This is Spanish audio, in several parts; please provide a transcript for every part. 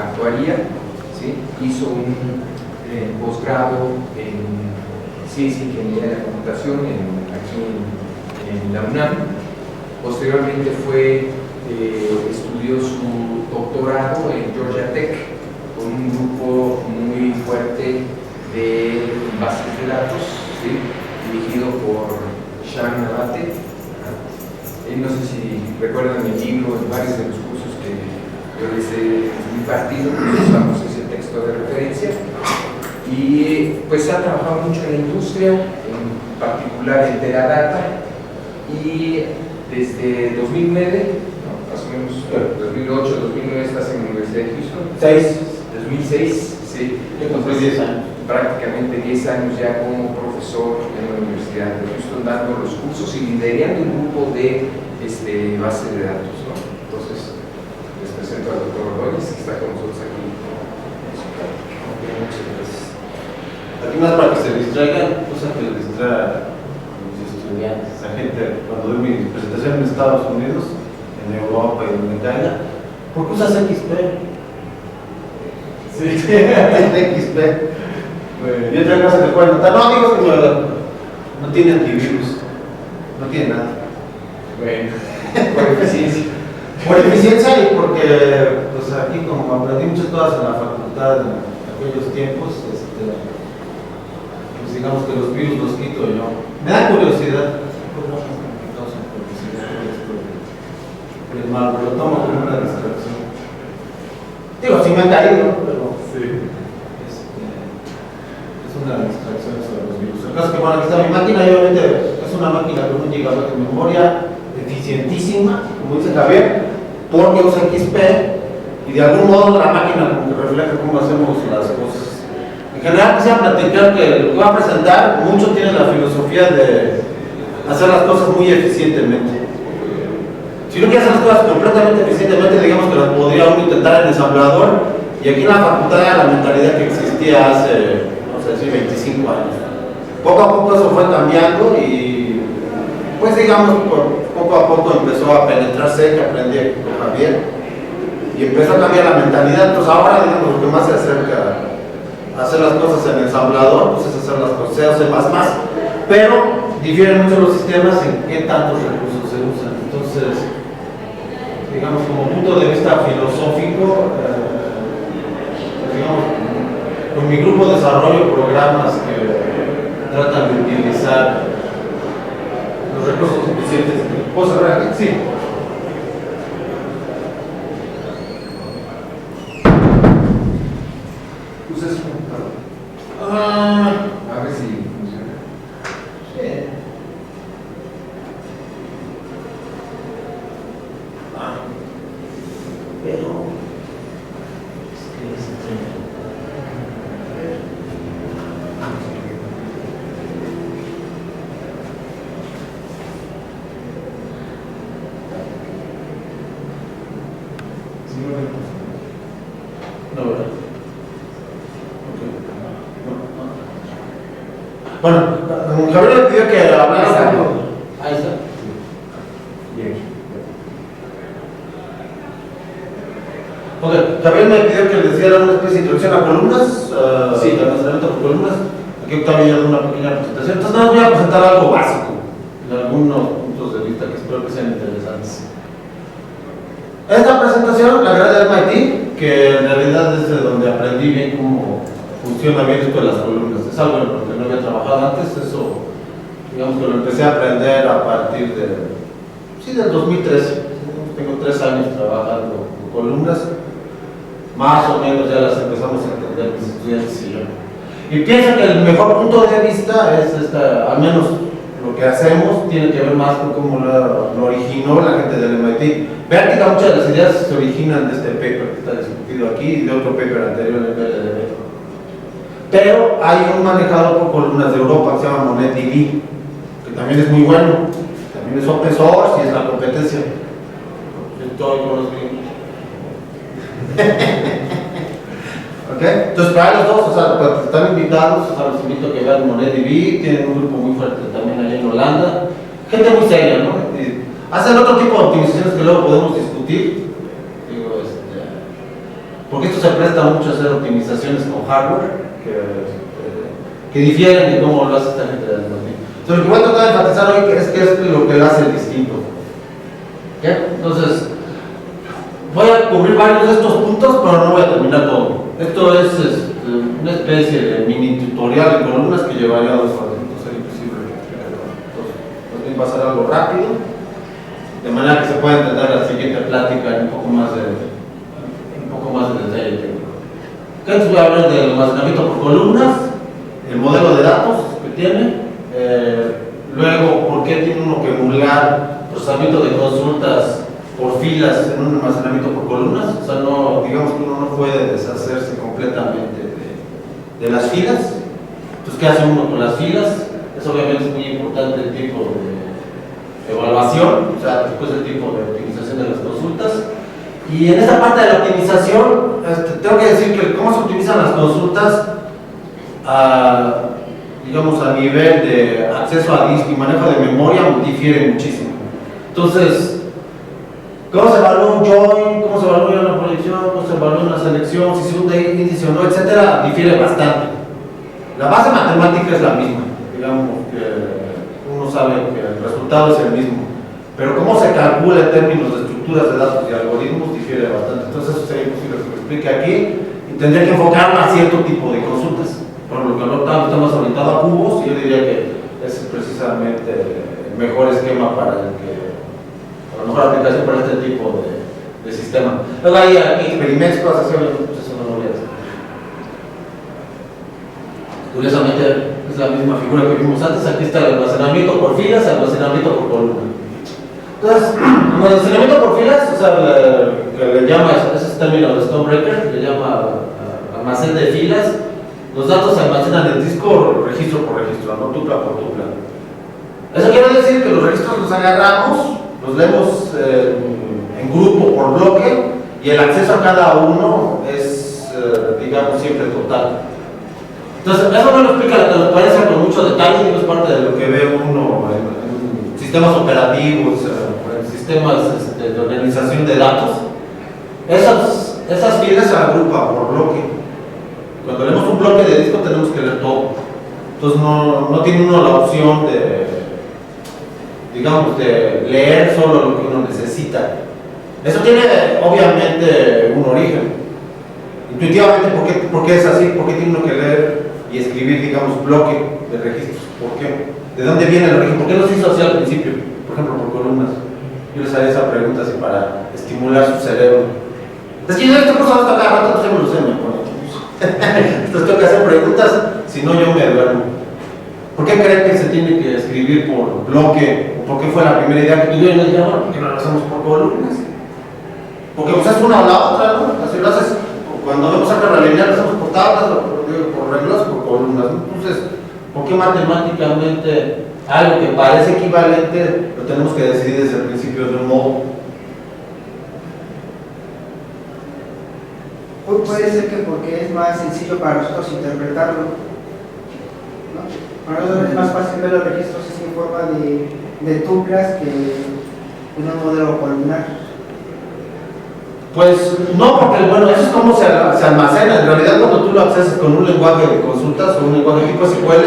actuaría, ¿sí? Hizo un posgrado en Ciencia e Ingeniería de la Computación aquí en la UNAM. Posteriormente estudió su doctorado en Georgia Tech con un grupo muy fuerte de bases de datos, ¿sí? Dirigido por Sean Abate. No sé si recuerdan el libro, en varios de los cursos que yo les he impartido, usamos ese texto de referencia. Y pues ha trabajado mucho en la industria, en particular en Teradata, y desde 2009, ¿no? Más o menos 2008, 2009 estás en la Universidad de Houston. 2006, sí. Entonces 10 años. Prácticamente 10 años ya como profesor en la Universidad de Houston, dando los cursos y liderando un grupo de base de datos, ¿no? Entonces, les presento al doctor Ordóñez, que está con nosotros aquí. Muchas gracias. Aquí más para que se distraigan, cosa que les distrae a los estudiantes, a gente, cuando doy mi presentación en Estados Unidos, en Europa y donde caiga, ¿por qué usas XP? Sí, XP. Y otra cosa que pueden notar, no digo que no tiene antivirus, no tiene nada. Bueno, por eficiencia. Por eficiencia y porque, pues aquí como aprendí muchas cosas en la facultad en aquellos tiempos, pues digamos que los virus los quito yo. Me da curiosidad. El mal, lo tomo como una distracción. Digo, sí me han caído, pero Sí. es una distracción sobre los virus. El caso es que, bueno, aquí está mi máquina, y obviamente es una máquina con un gigabyte de memoria eficientísima, como dice Javier, porque usa XP y de algún modo la máquina como que refleja cómo hacemos las cosas. En general quisiera platicar que lo que voy a presentar mucho tiene la filosofía de hacer las cosas muy eficientemente. Si no quiere hacer las cosas completamente eficientemente, digamos que las podría uno intentar en ensamblador, y aquí en la facultad era la mentalidad que existía hace, no sé si 25 años. Poco a poco eso fue cambiando y pues digamos poco a poco empezó a penetrarse, que aprendí con Javier, y empezó a cambiar la mentalidad. Entonces ahora digamos lo que más se acerca a hacer las cosas en ensamblador, pues es hacer las cosas C++, pero difieren mucho los sistemas en qué tantos recursos se usan. Entonces, digamos como punto de vista filosófico, digamos, con mi grupo desarrollo programas que tratan de utilizar los recursos suficientes. ¿Puedo cerrar aquí? Sí. ¿Usas un computador? A ver si funciona. Sí. Pero no, ¿verdad? Bueno, Javier me pidió que hablara un poco. Ahí está. Bien. Ok, Javier me pidió que les diera una especie de introducción a columnas, Sí. de almacenamiento por columnas. Aquí Octavio ya dio una pequeña presentación. Entonces, nada, voy a presentar algo básico, de algunos puntos de vista que espero que sean interesantes. Esta presentación la grabé de MIT, que en realidad es de donde aprendí bien cómo funciona bien esto de las columnas. Es algo en lo que no había trabajado antes, eso, digamos que lo empecé a aprender a partir del 2013. Tengo 3 años trabajando con columnas, más o menos ya las empezamos a entender mis estudiantes y yo. Y pienso que el mejor punto de vista es al menos lo que hacemos tiene que ver más con cómo lo originó la gente del MIT. Vean que muchas de las ideas se originan de este paper que está discutido aquí y de otro paper anterior en el PLDB. Pero hay un manejado por columnas de Europa que se llama MonetDB, que también es muy bueno, también es open source y es la competencia. Estoy con los gringos. ¿Ok? Entonces, para los dos, o sea, pues, están invitados, o sea, los invito a que vean MonetDB, tienen un grupo muy fuerte también allá en Holanda, gente muy seria, ¿no? Y hacen otro tipo de optimizaciones que luego podemos discutir. Digo, porque esto se presta mucho a hacer optimizaciones con hardware que difieren de cómo lo hace esta gente de algoritmo. Entonces, lo que voy a tratar de enfatizar hoy es que es lo que lo hace distinto. ¿Okay? Entonces, voy a cubrir varios de estos puntos, pero no voy a terminar todo. Esto es una especie de mini tutorial en columnas que llevaría a 2 horas, entonces es imposible explicarlo. Entonces, voy a pasar algo rápido, de manera que se pueda entender la siguiente plática en un poco más de detalle técnico. Entonces voy a hablar del almacenamiento por columnas, el modelo de datos que tiene, luego por qué tiene uno que emular procesamiento de consultas por filas en un almacenamiento por columnas, o sea, no, digamos que uno no puede deshacerse completamente de las filas. Entonces, ¿qué hace uno con las filas? Eso obviamente es muy importante el tipo de evaluación, o sea, después el tipo de optimización de las consultas. Y en esta parte de la optimización, tengo que decir que cómo se optimizan las consultas, digamos, a nivel de acceso a disco y manejo de memoria, difiere muchísimo. Entonces, ¿cómo se evalúa un join? ¿Cómo se evalúa una proyección? ¿Cómo se evalúa una selección? Si se usa un índice o no, etcétera, difiere bastante. La base matemática es la misma, digamos que uno sabe que el resultado es el mismo, pero cómo se calcula en términos de estructuras de datos y algoritmos difiere bastante. Entonces, eso sería imposible que lo explique aquí y tendría que enfocarme a cierto tipo de consultas. Por lo que ahorita está más orientado a cubos, y yo diría que ese es precisamente el mejor esquema para el que. A lo mejor aplicación para este tipo de sistema. Luego hay experimentos, cosas así, eso no lo voy a hacer. Curiosamente es la misma figura que vimos antes. Aquí está el almacenamiento por filas, almacenamiento por columna. Entonces, el almacenamiento por filas, o sea, que le llama, ese es el término de Stonebreaker, le llama almacén de filas. Los datos se almacenan en disco registro por registro, no tupla por tupla. Eso quiere decir que los registros los agarramos, los leemos en grupo por bloque y el acceso a cada uno es, digamos, siempre total. Entonces, eso no lo explica la transparencia con mucho detalle, no es parte de lo que ve uno en sistemas operativos, en sistemas de organización de datos. Esas filas se agrupan por bloque. Cuando leemos un bloque de disco tenemos que leer todo. Entonces, no tiene uno la opción digamos, de leer solo lo que uno necesita. Eso tiene obviamente un origen. Intuitivamente, ¿por qué es así? ¿Por qué tiene uno que leer y escribir, digamos, bloque de registros? ¿Por qué? ¿De dónde viene el origen? ¿Por qué no se hizo así al principio? Por ejemplo, por columnas. Yo les haría esa pregunta así para estimular su cerebro. Es que yo estoy pasando hasta cada rato, entonces me lo sé, me pone. Entonces tengo que hacer preguntas, si no yo me duermo. ¿Por qué creen que se tiene que escribir por bloque? ¿Por qué fue la primera idea que tuvieron? Y yo dije, bueno, ¿por qué no lo hacemos por columnas? Porque pues es una o la otra, ¿no? Así lo haces, cuando vemos acá la lineal, lo hacemos por tablas, por reglas, por columnas, ¿no? Entonces, ¿por qué matemáticamente algo que parece equivalente lo tenemos que decidir desde el principio de un modo? Puede ser que porque es más sencillo para nosotros interpretarlo, ¿no? Para nosotros es más fácil ver los registros en forma de tuplas que en un modelo columnar. Pues no, porque bueno, eso es como se almacena. En realidad, cuando tú lo accesas con un lenguaje de consultas o un lenguaje tipo SQL,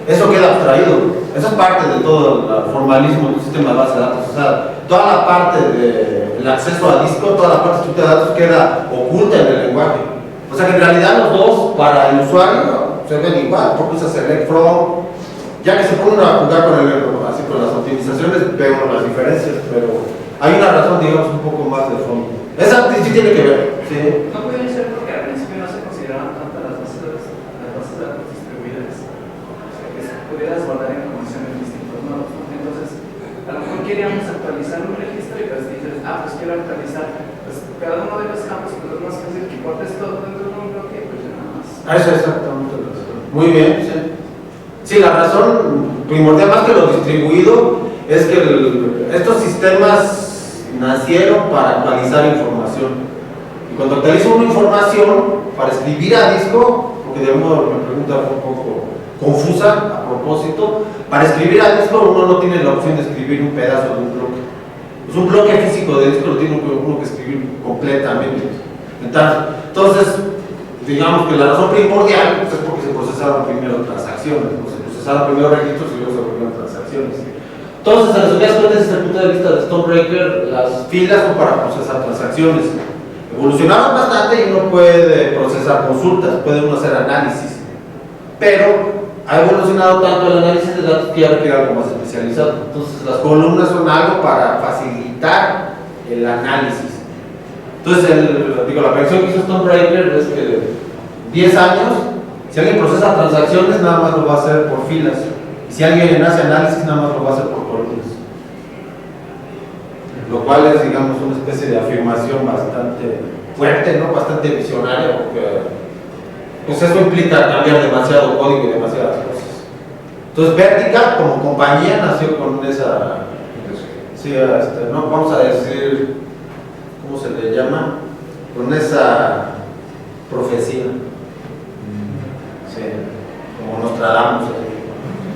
eso queda abstraído. Eso es parte de todo el formalismo del sistema de base de datos. O sea, toda la parte del acceso a disco, toda la parte de estructura de datos queda oculta en el lenguaje. O sea que en realidad los dos, para el usuario, se ven igual. Porque usa select from. Ya que se pone a jugar así con las optimizaciones, vemos las diferencias, pero hay una razón, digamos, un poco más de fondo. Esa sí tiene que ver. ¿Sí? No puede ser porque al principio no se consideraban tanto las bases de datos distribuidas. O sea, que se pudieras guardar información en distintos nodos, ¿no? Entonces, a lo mejor queríamos actualizar un registro y pues dices, pues quiero actualizar pues, cada uno de los campos, pues es más fácil que guardes todo dentro de un bloque, pues ya nada más. Eso es exactamente la razón. Muy bien, sí. Sí, la razón primordial más que lo distribuido es que estos sistemas nacieron para actualizar información. Y cuando actualizo una información para escribir a disco, porque de modo me pregunta un poco confusa a propósito, para escribir a disco uno no tiene la opción de escribir un pedazo de un bloque. Pues un bloque físico de disco lo tiene uno que escribir completamente. Entonces, digamos que la razón primordial pues, es porque se procesaron primero transacciones, ¿no? Se procesaron primero registros y luego se volvieron transacciones. Entonces, en resumidas cuentas, desde el punto de vista de Stonebreaker, las filas son para procesar transacciones. Evolucionaron bastante y uno puede procesar consultas, puede uno hacer análisis, pero ha evolucionado tanto el análisis de datos que ya requiere algo más especializado. Entonces, las columnas son algo para facilitar el análisis. Entonces, la predicción que hizo Stonebreaker es que 10 años, si alguien procesa transacciones, nada más lo va a hacer por filas. Y si alguien hace análisis, nada más lo va a hacer por columnas. Lo cual es, digamos, una especie de afirmación bastante fuerte, ¿no? Bastante visionaria, porque pues eso implica cambiar demasiado código y demasiadas cosas. Entonces, Vertica, como compañía, nació con esa, sí, no vamos a decir, ¿cómo se le llama? Con esa profecía. Sí, como Nostradamus.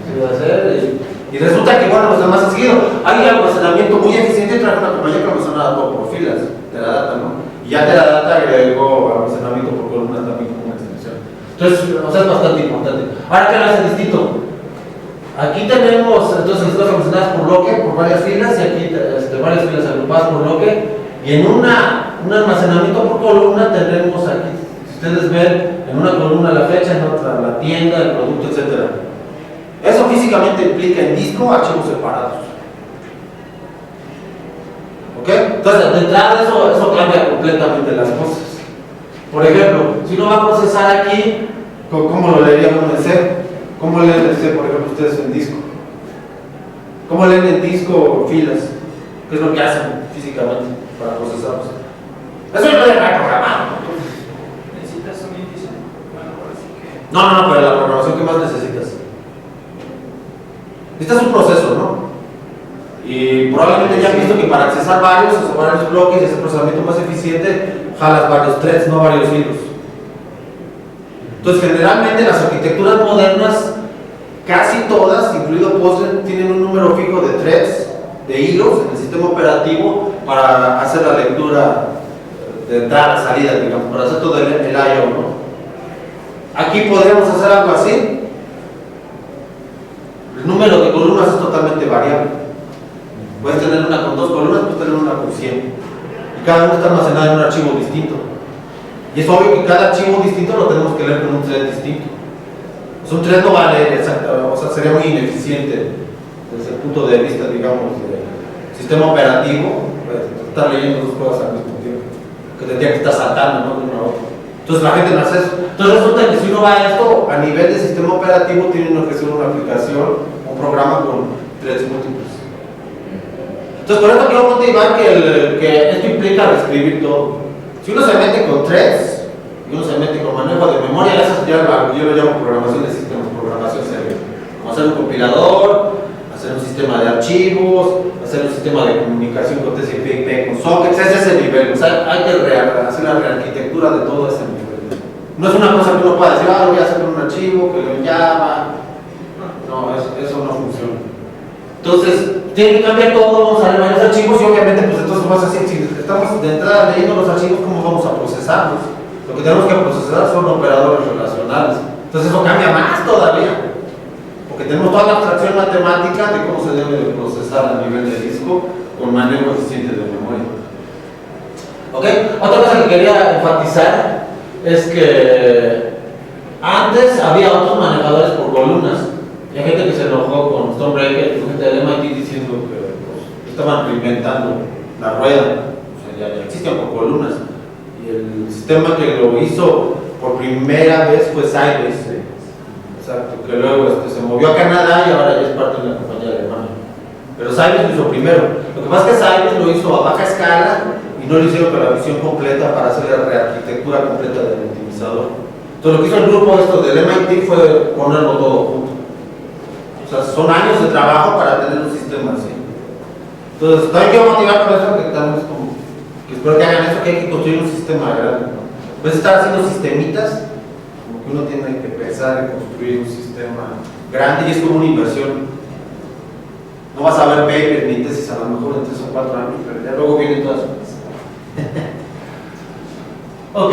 Sí, va a ser. Y resulta que, bueno, los demás han seguido. Hay almacenamiento muy eficiente, trae una compañía que almacenaba todo por filas, Teradata, ¿no? Y ya Teradata agregó almacenamiento por columnas también como una extensión. Entonces, o sea, es bastante importante. Ahora, ¿qué lo hace distinto? Aquí tenemos, entonces, las cosas almacenadas por bloque, por varias filas, y aquí varias filas agrupadas por bloque, y en un almacenamiento por columna tenemos aquí, si ustedes ven, en una columna la fecha, en otra la tienda, el producto, etc. Eso físicamente implica en disco archivos separados. ¿Ok? Entonces, de entrada eso cambia completamente las cosas. Por ejemplo, si uno va a procesar aquí, ¿cómo lo leería uno en C? ¿Cómo leen el C, por ejemplo, ustedes en disco? ¿Cómo leen en disco filas? ¿Qué es lo que hacen físicamente para procesarlos? Eso no debe estar programado. ¿Necesitas un índice? Bueno, ahora sí que... No, pero la programación, ¿qué más necesitas? Necesitas un proceso, ¿no? Y probablemente ya han visto que para accesar varios bloques y hacer procesamiento más eficiente, jalas varios threads, no varios hilos. Entonces, generalmente las arquitecturas modernas, casi todas, incluido Postgres, tienen un número fijo de threads, de hilos en el sistema operativo para hacer la lectura de entrada, salida, digamos, para hacer todo el I/O, ¿no? Aquí podríamos hacer algo así. El número de columnas es totalmente variable. Puedes tener una con 2 columnas, puedes tener una con 100. Y cada uno está almacenado en un archivo distinto. Y es obvio que cada archivo distinto lo tenemos que leer con un thread distinto. Pues un thread no va a leer, o sea, sería muy ineficiente desde el punto de vista, digamos, del sistema operativo, pues, estar leyendo 2 cosas al mismo tiempo. Que tendría que estar saltando, ¿no? De una a otra. Entonces la gente no hace eso. Entonces resulta que si uno va a esto, a nivel de sistema operativo, tiene uno que hacer una aplicación, un programa con threads múltiples. Entonces por eso quiero motivar que esto implica reescribir todo. Si uno se mete con threads y uno se mete con manejo de memoria, eso yo lo llamo programación de sistemas, programación seria. Hacer un compilador, hacer un sistema de archivos, hacer un sistema de comunicación con TCP/IP, con sockets, es ese nivel. O sea, hay que hacer la rearquitectura de todo ese nivel. No es una cosa que uno pueda decir, lo voy a hacer con un archivo, que lo llama. No, eso no funciona. Entonces, tiene que cambiar todo, vamos a leer varios archivos y obviamente, pues entonces vamos a decir, si estamos de entrada leyendo los archivos, ¿cómo vamos a procesarlos? Lo que tenemos que procesar son operadores relacionales. Entonces eso cambia más todavía. Porque tenemos toda la abstracción matemática de cómo se debe de procesar a nivel de disco con manejo eficiente de memoria. ¿Ok? Otra cosa que quería enfatizar es que antes había otros manejadores por columnas. Y hay gente que se enojó con Stonebreaker, gente del MIT diciendo que pues, estaban reinventando la rueda. O sea, ya existían por columnas. Y el sistema que lo hizo por primera vez fue Sybase. Exacto, que luego se movió a Canadá y ahora ya es parte de una compañía alemana. Pero Sybase lo hizo primero. Lo que pasa es que Sybase lo hizo a baja escala y no lo hicieron con la visión completa para hacer la rearquitectura completa del optimizador. Entonces lo que hizo el grupo esto del MIT fue ponerlo todo junto. O sea, son años de trabajo para tener un sistema así. Entonces, también quiero motivar con eso que estamos como, que espero que hagan eso, que hay que construir un sistema grande, ¿no? En vez de estar haciendo sistemitas, como que uno tiene que pensar en construir un sistema grande y es como una inversión. No vas a ver papers ni tesis a lo mejor en 3 o 4 años, pero ya luego vienen todas las cosas. Ok,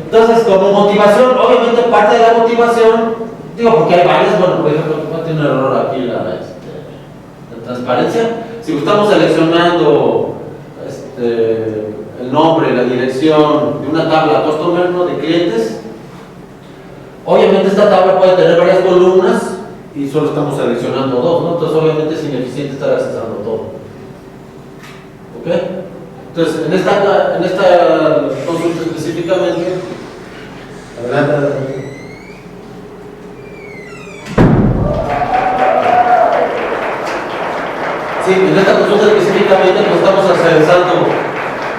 entonces como motivación, obviamente parte de la motivación, digo porque hay varias, bueno, por ejemplo, tiene un error aquí la transparencia. Si estamos seleccionando el nombre y la dirección de una tabla customer, ¿no?, de clientes, obviamente esta tabla puede tener varias columnas y solo estamos seleccionando dos, ¿no? Entonces obviamente es ineficiente estar accesando todo. ¿Ok? Entonces, en esta consulta específicamente, adelante. Sí, en esta consulta específicamente pues estamos accesando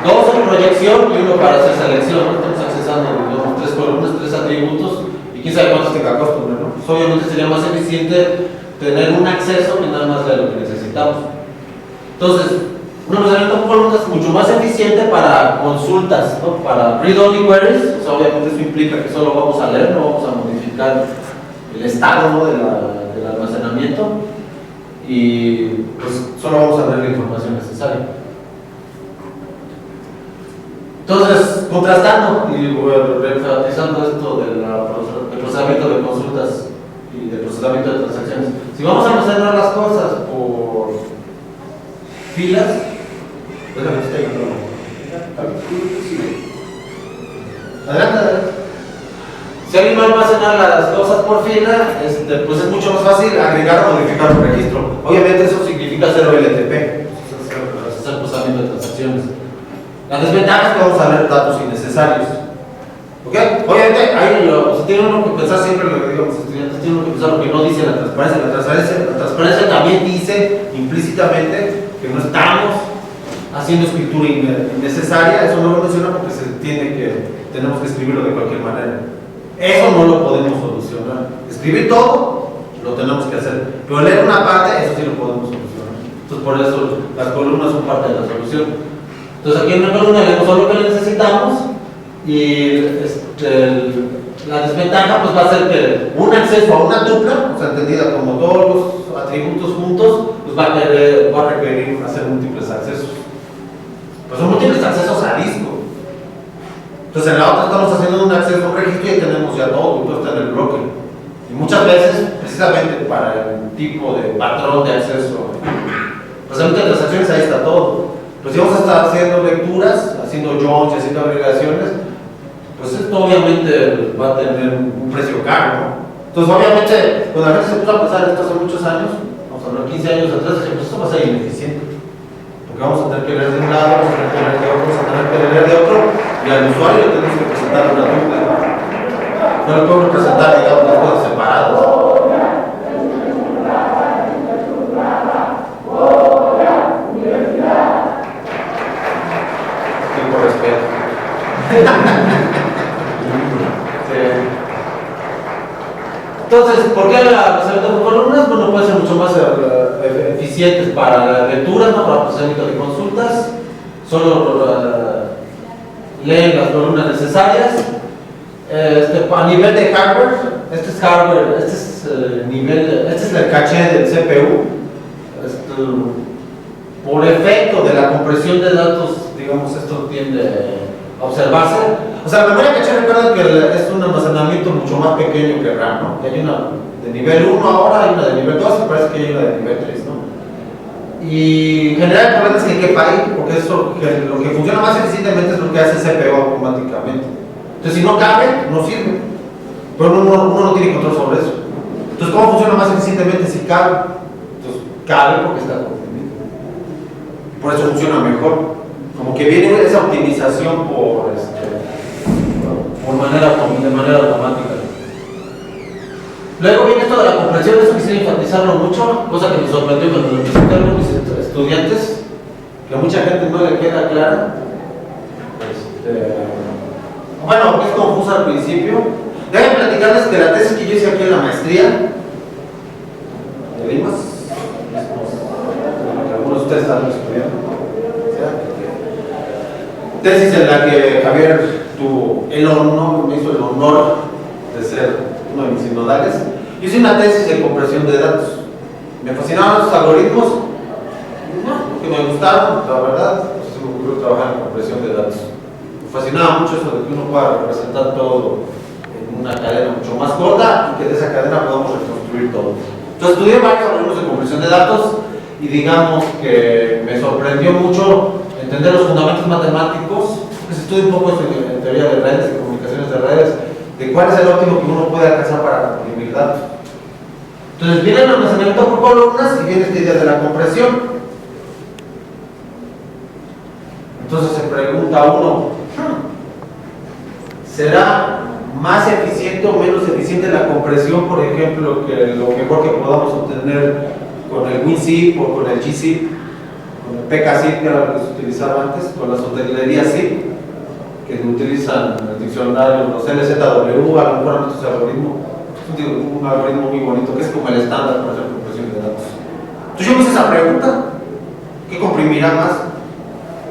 dos en proyección y uno para hacer selección, ¿no? Estamos accesando, digamos, tres columnas, tres atributos y quién sabe cuántos tenga costumbre, ¿no? Pues obviamente sería más eficiente tener un acceso que nada más de lo que necesitamos. Entonces, un procesamiento por columnas es mucho más eficiente para consultas, ¿no? Para read-only queries, o sea, obviamente eso implica que solo vamos a leer, no vamos a modificar el estado, ¿no?, del almacenamiento, y pues solo vamos a leer la información necesaria. Entonces, contrastando y enfatizando esto del procesamiento de consultas y del procesamiento de transacciones, si vamos a almacenar las cosas por filas, déjame que esté adelante. Si alguien va a almacenar las cosas por fila, pues es mucho más fácil agregar o modificar un registro. Obviamente eso significa 0 LTP, hacer procesamiento de transacciones. La desventaja es que vamos a leer datos innecesarios. ¿Ok? Obviamente, tiene uno que pensar siempre lo que digo a los estudiantes, tiene uno que pensar lo que no dice la transparencia. La transparencia también dice implícitamente que no estamos haciendo escritura innecesaria. Eso no lo menciona porque se entiende que tenemos que escribirlo de cualquier manera. Eso no lo podemos solucionar. Escribir todo lo tenemos que hacer, pero leer una parte, eso sí lo podemos solucionar. Entonces, por eso las columnas son parte de la solución. Entonces, aquí en una columna leemos solo lo que necesitamos y la desventaja pues va a ser que un acceso a una tupla, o sea, entendida como todos los atributos juntos, pues va a requerir hacer múltiples accesos. Pues son múltiples accesos a disco. Entonces en la otra estamos haciendo un acceso a un registro y tenemos ya todo está en el bloque. Y muchas veces, precisamente para el tipo de patrón de acceso, procesamiento de transacciones, ahí está todo. Pues si vamos a estar haciendo lecturas, haciendo joins y haciendo agregaciones, pues esto obviamente va a tener un precio caro, ¿no? Entonces obviamente, cuando la gente se puso a pensar esto hace muchos años, vamos a hablar 15 años atrás, pues esto va a ser ineficiente. Porque vamos a tener que leer de un lado, vamos a tener que leer de otro, vamos a tener que leer de otro, y al usuario le tenemos que presentar una tupla. No le podemos presentar, digamos, las cosas separadas. Por respeto. Entonces, ¿por qué la procesamiento por columnas? Bueno, puede ser mucho más eficientes para la lectura, ¿no? Para el procesamiento de consultas. Solo leen las columnas necesarias. A nivel de hardware, este es el caché del CPU. Por efecto de la compresión de datos, digamos, esto tiende a observarse. O sea, la memoria caché, recuerden que es un almacenamiento mucho más pequeño que RAM, ¿no? Que hay una de nivel 1 ahora, hay una de nivel 2 y parece que hay una de nivel 3, ¿no? Y en general el problema es que quepa ahí, porque eso, lo que funciona más eficientemente es lo que hace el CPU automáticamente. Entonces, si no cabe, no sirve. Pero uno no tiene control sobre eso. Entonces, ¿cómo funciona más eficientemente si cabe? Entonces, cabe porque está comprimido. Por eso funciona mejor. Como que viene esa optimización de manera automática. Luego viene esto de la compresión, eso quisiera enfatizarlo mucho, cosa que me sorprendió cuando lo presentaron mis estudiantes, que a mucha gente no le queda clara. Bueno, es confusa al principio. Déjenme platicarles que la tesis que yo hice aquí en la maestría de Limas, que algunos de ustedes están estudiando, tesis en la que Javier me hizo el honor de ser uno de mis sinodales. Yo hice una tesis de compresión de datos. Me fascinaban los algoritmos, que me gustaron, la verdad, pues se me ocurrió trabajar en compresión de datos. fascinaba mucho eso de que uno pueda representar todo en una cadena mucho más corta y que de esa cadena podamos reconstruir todo. Entonces estudié varios algoritmos de compresión de datos y digamos que me sorprendió mucho entender los fundamentos matemáticos. Pues estudio un poco esto en teoría de redes, de comunicaciones de redes, de cuál es el óptimo que uno puede alcanzar para comprimir datos. Entonces viene el almacenamiento por columnas y viene esta idea de la compresión. Entonces se pregunta uno, ¿será más eficiente o menos eficiente la compresión, por ejemplo, que lo mejor que podamos obtener con el WinZip o con el gzip, con el PKZip, que era lo que se utilizaba antes, con las utilerías zip, que utilizan el diccionario, los LZW, a lo mejor nuestro algoritmo, es un algoritmo muy bonito, que es como el estándar para hacer compresión de datos. Entonces yo me hice esa pregunta, ¿qué comprimirá más?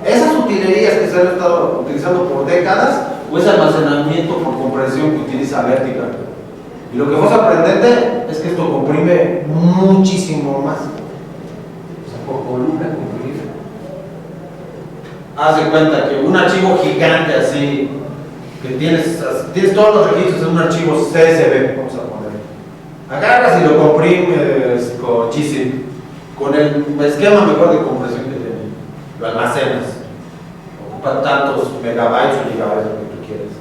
¿Esas utilerías que se han estado utilizando por décadas o ese almacenamiento por compresión que utiliza Vertical? Y lo que fue sorprendente es que esto comprime muchísimo más. O sea, por columna comprimir. Haz de cuenta que un archivo gigante así, que tienes todos los registros en un archivo CSV, vamos a poner. Agarras y lo comprimes con gzip, con el esquema mejor de compresión que tiene. Lo almacenas. Ocupa tantos megabytes o gigabytes, lo que tú quieres.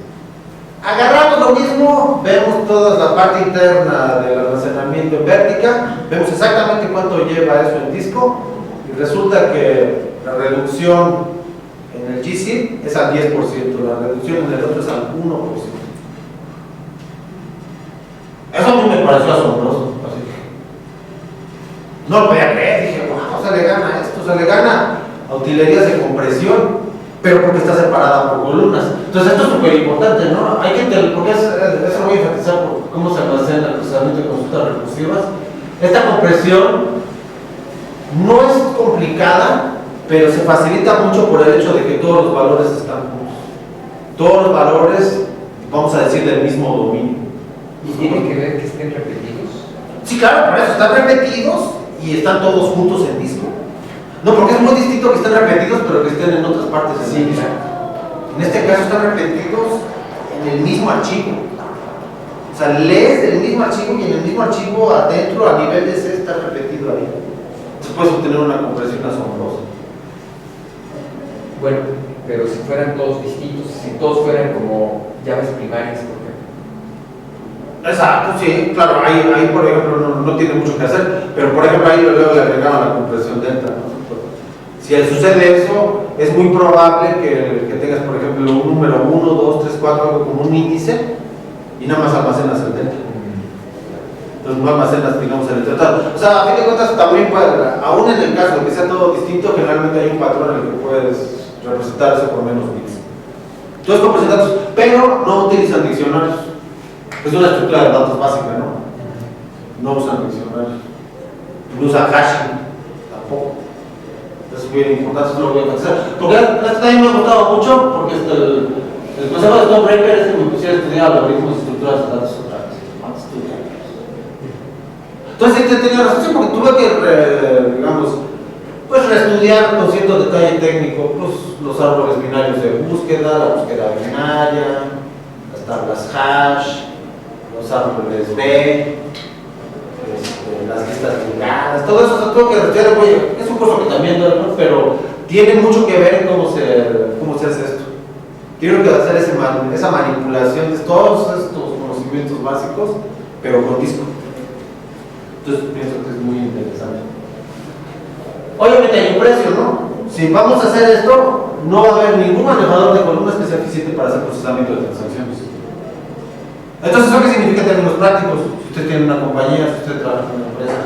Agarramos lo mismo, vemos toda la parte interna del almacenamiento en Vertica, vemos exactamente cuánto lleva eso en disco y resulta que la reducción en el gzip es al 10%, la reducción en el otro es al 1%. Eso a mí me pareció asombroso. Así que no lo podía creer, dije, wow, se le gana a esto, se le gana a utilerías de compresión, pero porque está separada por columnas. Entonces esto es súper importante, ¿no? Hay que entender, porque eso lo voy a enfatizar por cómo se almacena el procesamiento de consultas recursivas. Esta compresión no es complicada, pero se facilita mucho por el hecho de que todos los valores están juntos. Todos los valores, vamos a decir, del mismo dominio. ¿Y tiene que ver que estén repetidos? Sí, claro, por eso están repetidos y están todos juntos en disco. No, porque es muy distinto que estén repetidos, pero que estén en otras partes del disco. En este caso están repetidos en el mismo archivo. O sea, lees del mismo archivo y en el mismo archivo adentro, a nivel de C, está repetido ahí. Entonces puedes obtener una compresión asombrosa. Bueno, pero si fueran todos distintos, si todos fueran como llaves primarias, por ejemplo. Exacto, sí, claro, ahí por ejemplo no tiene mucho que hacer, pero por ejemplo ahí luego le agregaron la compresión delta, ¿no? Si sucede eso, es muy probable que tengas, por ejemplo, un número 1, 2, 3, 4, algo como un índice, y nada más almacenas el delta. Entonces no almacenas, digamos, el tratado. O sea, a fin de cuentas también aún en el caso de que sea todo distinto, generalmente hay un patrón en el que puedes representar eso por menos bits. Entonces, compresión de datos, pero no utilizan diccionarios. Es una estructura de datos básica, ¿no? No usan diccionarios. No usan hashing, tampoco. Es muy importante, eso lo voy a enfatizar. Porque esto también me ha gustado mucho, porque el consejo de Stonebreaker es que me pusiera a estudiar algoritmos y estructuras de datos otra vez. Entonces tenía razón, porque tuve que, digamos, pues reestudiar con cierto detalle técnico, pues los árboles binarios de búsqueda, la búsqueda binaria, las tablas hash, los árboles B, las listas ligadas, todo eso se tuvo que reestudiar. Oye, es un curso que también doy, ¿no? Pero tiene mucho que ver en cómo se hace esto. Quiero que hacer esa manipulación de todos estos conocimientos básicos, pero con disco. Entonces pienso que es muy interesante. Obviamente hay un precio, ¿no? Si vamos a hacer esto, no va a haber ningún manejador de columnas que sea eficiente para hacer procesamiento de transacciones. Entonces, ¿eso qué significa en términos prácticos? Si usted tiene una compañía, si usted trabaja en una empresa,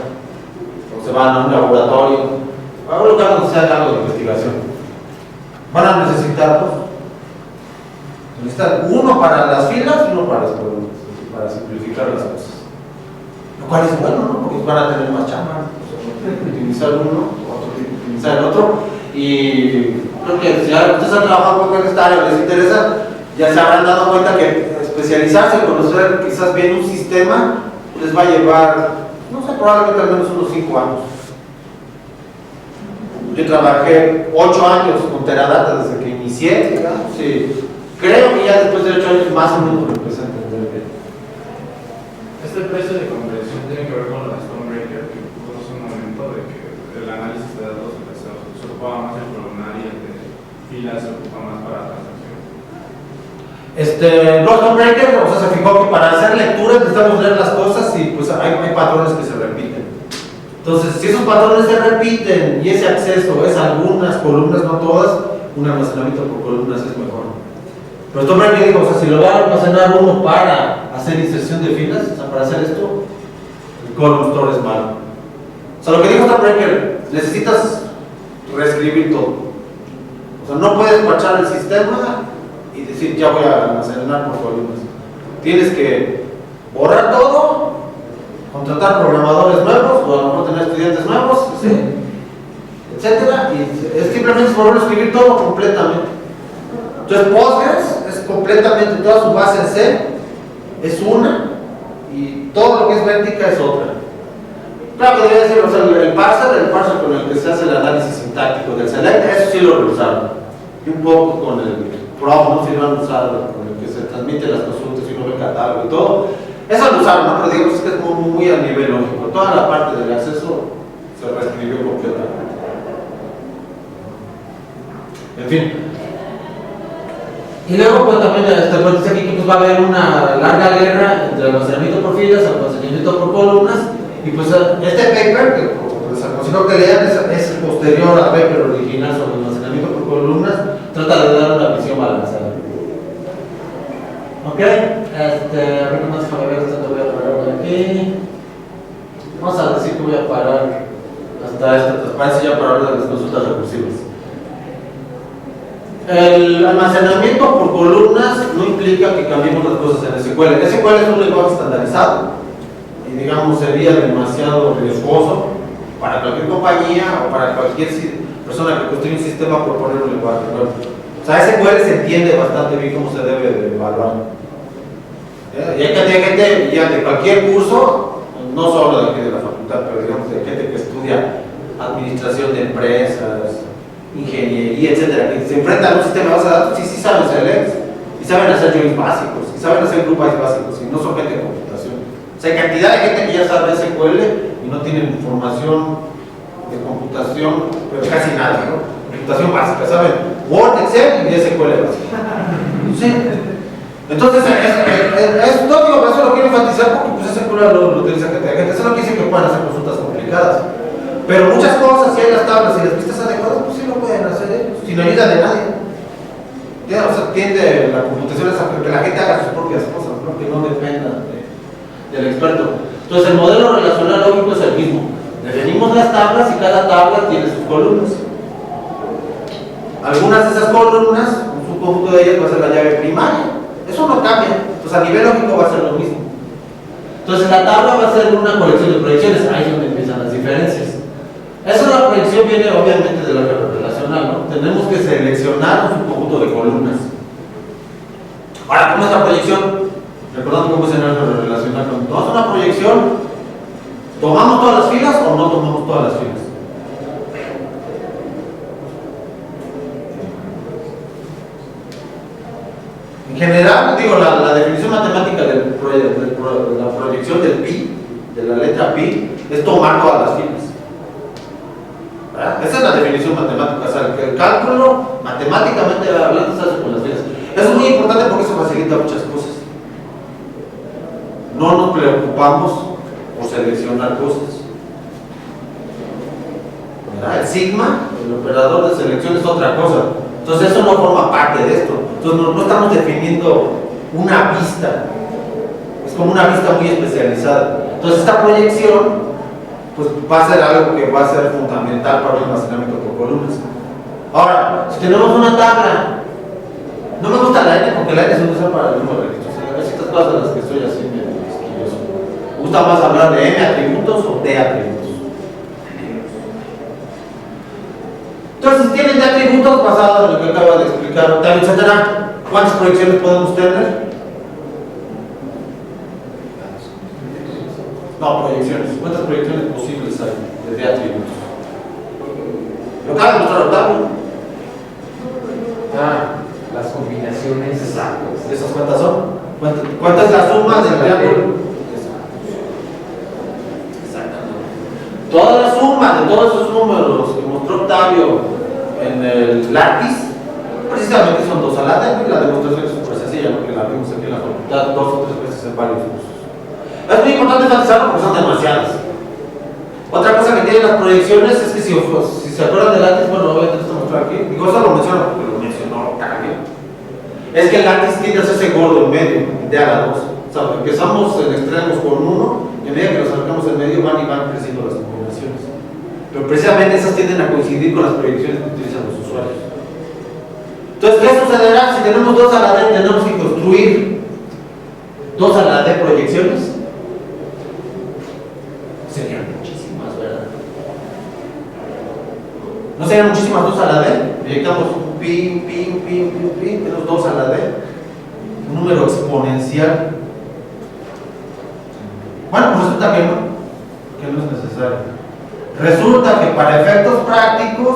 o se van a un laboratorio, a un lugar donde se haga algo de investigación, van a necesitar dos. Necesitan uno para las filas y uno para las columnas, para simplificar las cosas. Lo cual es bueno, ¿no? Porque van a tener más chamba. Utilizar uno, otro utilizar el otro. Y creo que si ustedes han trabajado con esta área, les interesa, ya se habrán dado cuenta que especializarse, conocer quizás bien un sistema, les va a llevar, no sé, probablemente al menos unos 5 años. Yo trabajé 8 años con Teradata desde que inicié, digamos, y Creo que ya después de 8 años más o menos lo empecé a entender bien. Este precio de comprensión tiene que ver con la Stonebreaker, que puso hace un momento de que el análisis de datos se ocupa más el columnar y el de filas se ocupa más para transacciones. Stonebreaker, o sea, se fijó que para hacer lecturas necesitamos leer las cosas y pues hay patrones que se repiten. Entonces, si esos patrones se repiten y ese acceso es algunas columnas, no todas, un almacenamiento por columnas es mejor. Pero Stonebreaker dijo, o sea, si lo va a almacenar uno para hacer inserción de filas, o sea, para hacer esto, el column store es malo. O sea, lo que dijo Stonebreaker, necesitas reescribir todo. O sea, no puedes parchar el sistema y decir, ya voy a almacenar por columnas. Tienes que borrar todo, contratar programadores nuevos, o a lo mejor tener estudiantes nuevos, ¿sí? Etcétera, y es simplemente volver a escribir todo completamente. Entonces Postgres es completamente, toda su base en C es una y todo lo que es Vertica es otra. Claro que debería decir, o sea, el parser con el que se hace el análisis sintáctico del select, eso sí lo reusaron. Y un poco con el prof, no sé si lo han usado, con el que se transmite las consultas y uno ve el catálogo y todo. Eso lo usaron, ¿no? Pero digamos que es muy a nivel lógico. Toda la parte del acceso se reescribió completamente. En fin. Y luego pues también pues dice aquí que pues, va a haber una larga guerra entre almacenamiento por filas, almacenamiento por columnas, y pues este paper, que les aconsejo que lean, es posterior al paper original sobre almacenamiento por columnas, trata de dar una visión balanceada. Ok, a ver qué más déjame ver, esto voy a parar por aquí. Vamos a decir que voy a parar hasta esta transparencia ya para hablar de las consultas recursivas. El almacenamiento por columnas no implica que cambiemos las cosas en SQL. SQL es un lenguaje estandarizado y digamos sería demasiado riesgoso para cualquier compañía o para cualquier persona que construye un sistema por poner un lenguaje nuevo. O sea, SQL se entiende bastante bien cómo se debe de evaluar. Y hay cantidad de gente ya de cualquier curso, no solo de aquí de la facultad, pero digamos de gente que estudia administración de empresas, ingeniería, etcétera, que se enfrentan a un sistema de base de datos y sí saben hacer X, y saben hacer joins básicos, y saben hacer group bys básicos, y no son gente de computación. O sea, hay cantidad de gente que ya sabe SQL y no tienen formación de computación, pero casi nada, ¿no? Computación básica, ¿saben? Word, Excel y SQL básica. Sí. Entonces, no digo, eso lo quiero enfatizar porque pues SQL lo utiliza gente. Eso no quiere decir que puedan hacer consultas complicadas. Pero muchas cosas, si hay las tablas y las vistas adecuadas, pues sí lo pueden hacer ellos, sin ayuda de nadie. Ya, o sea, tiende la computación a que la gente haga sus propias cosas, ¿no? Que no dependan del experto. Entonces, el modelo relacional lógico es el mismo. Definimos las tablas y cada tabla tiene sus columnas. Algunas de esas columnas, un subconjunto de ellas va a ser la llave primaria. Eso no cambia. Entonces, a nivel lógico va a ser lo mismo. Entonces, la tabla va a ser una colección de proyecciones. Ahí es donde empiezan las diferencias. Esa la proyección viene obviamente del álgebra relacional, ¿no? Tenemos que seleccionar un subconjunto de columnas. Ahora, ¿cómo es la proyección? Recordando cómo es el álgebra relacional. Cuando tomamos una proyección, ¿tomamos todas las filas o no tomamos todas las filas? En general, digo, la definición matemática de la proyección del pi, de la letra pi, es tomar todas las filas. Esa es la definición matemática, o sea, que el cálculo matemáticamente hablando se hace con las filas. Eso es muy importante porque eso facilita muchas cosas. No nos preocupamos por seleccionar cosas. El sigma, el operador de selección es otra cosa. Entonces eso no forma parte de esto. Entonces no estamos definiendo una vista. Es como una vista muy especializada. Entonces esta proyección pues va a ser algo que va a ser fundamental para el almacenamiento por columnas. Ahora, si tenemos una tabla, no me gusta la N porque la N se usa para el número de registros. Hay ciertas cosas de las que estoy así medio quisquilloso. Me gusta más hablar de M atributos o D atributos. Entonces, si tienen D atributos basados en lo que acabo de explicar, también se tendrán cuántas proyecciones podemos tener. No, proyecciones. ¿Cuántas proyecciones posibles hay de atributos? Lo acaba de mostrar Octavio. Las combinaciones ¿Esas cuántas son? ¿Cuánta es la suma del triángulo? Exactamente. Toda la suma de todos esos números que mostró Octavio en el lápiz, precisamente son 2 a la D, y la demostración es súper sencilla, porque la vimos aquí en la facultad 2 o 3 veces en varios cursos. Es muy importante enfatizarlo porque son demasiadas. Otra cosa que tienen las proyecciones es que si se acuerdan del látiz, bueno, obviamente esto mostrar aquí, digo, eso lo menciono porque lo mencionó Octavio, es que el látiz tiene a hacerse gordo en medio, de a la 2. O sea, empezamos en extremos con 1, y a medida que los acercamos en medio van y van creciendo las combinaciones. Pero precisamente esas tienden a coincidir con las proyecciones que utilizan los usuarios. Entonces, ¿qué sucederá si tenemos 2 a la D? Tenemos que construir 2 a la D proyecciones. Serían muchísimas, ¿verdad? ¿No serían muchísimas 2 a la D? Proyectamos pin, tenemos 2 a la D. Un número exponencial. Bueno, pues resulta que no es necesario. Resulta que para efectos prácticos,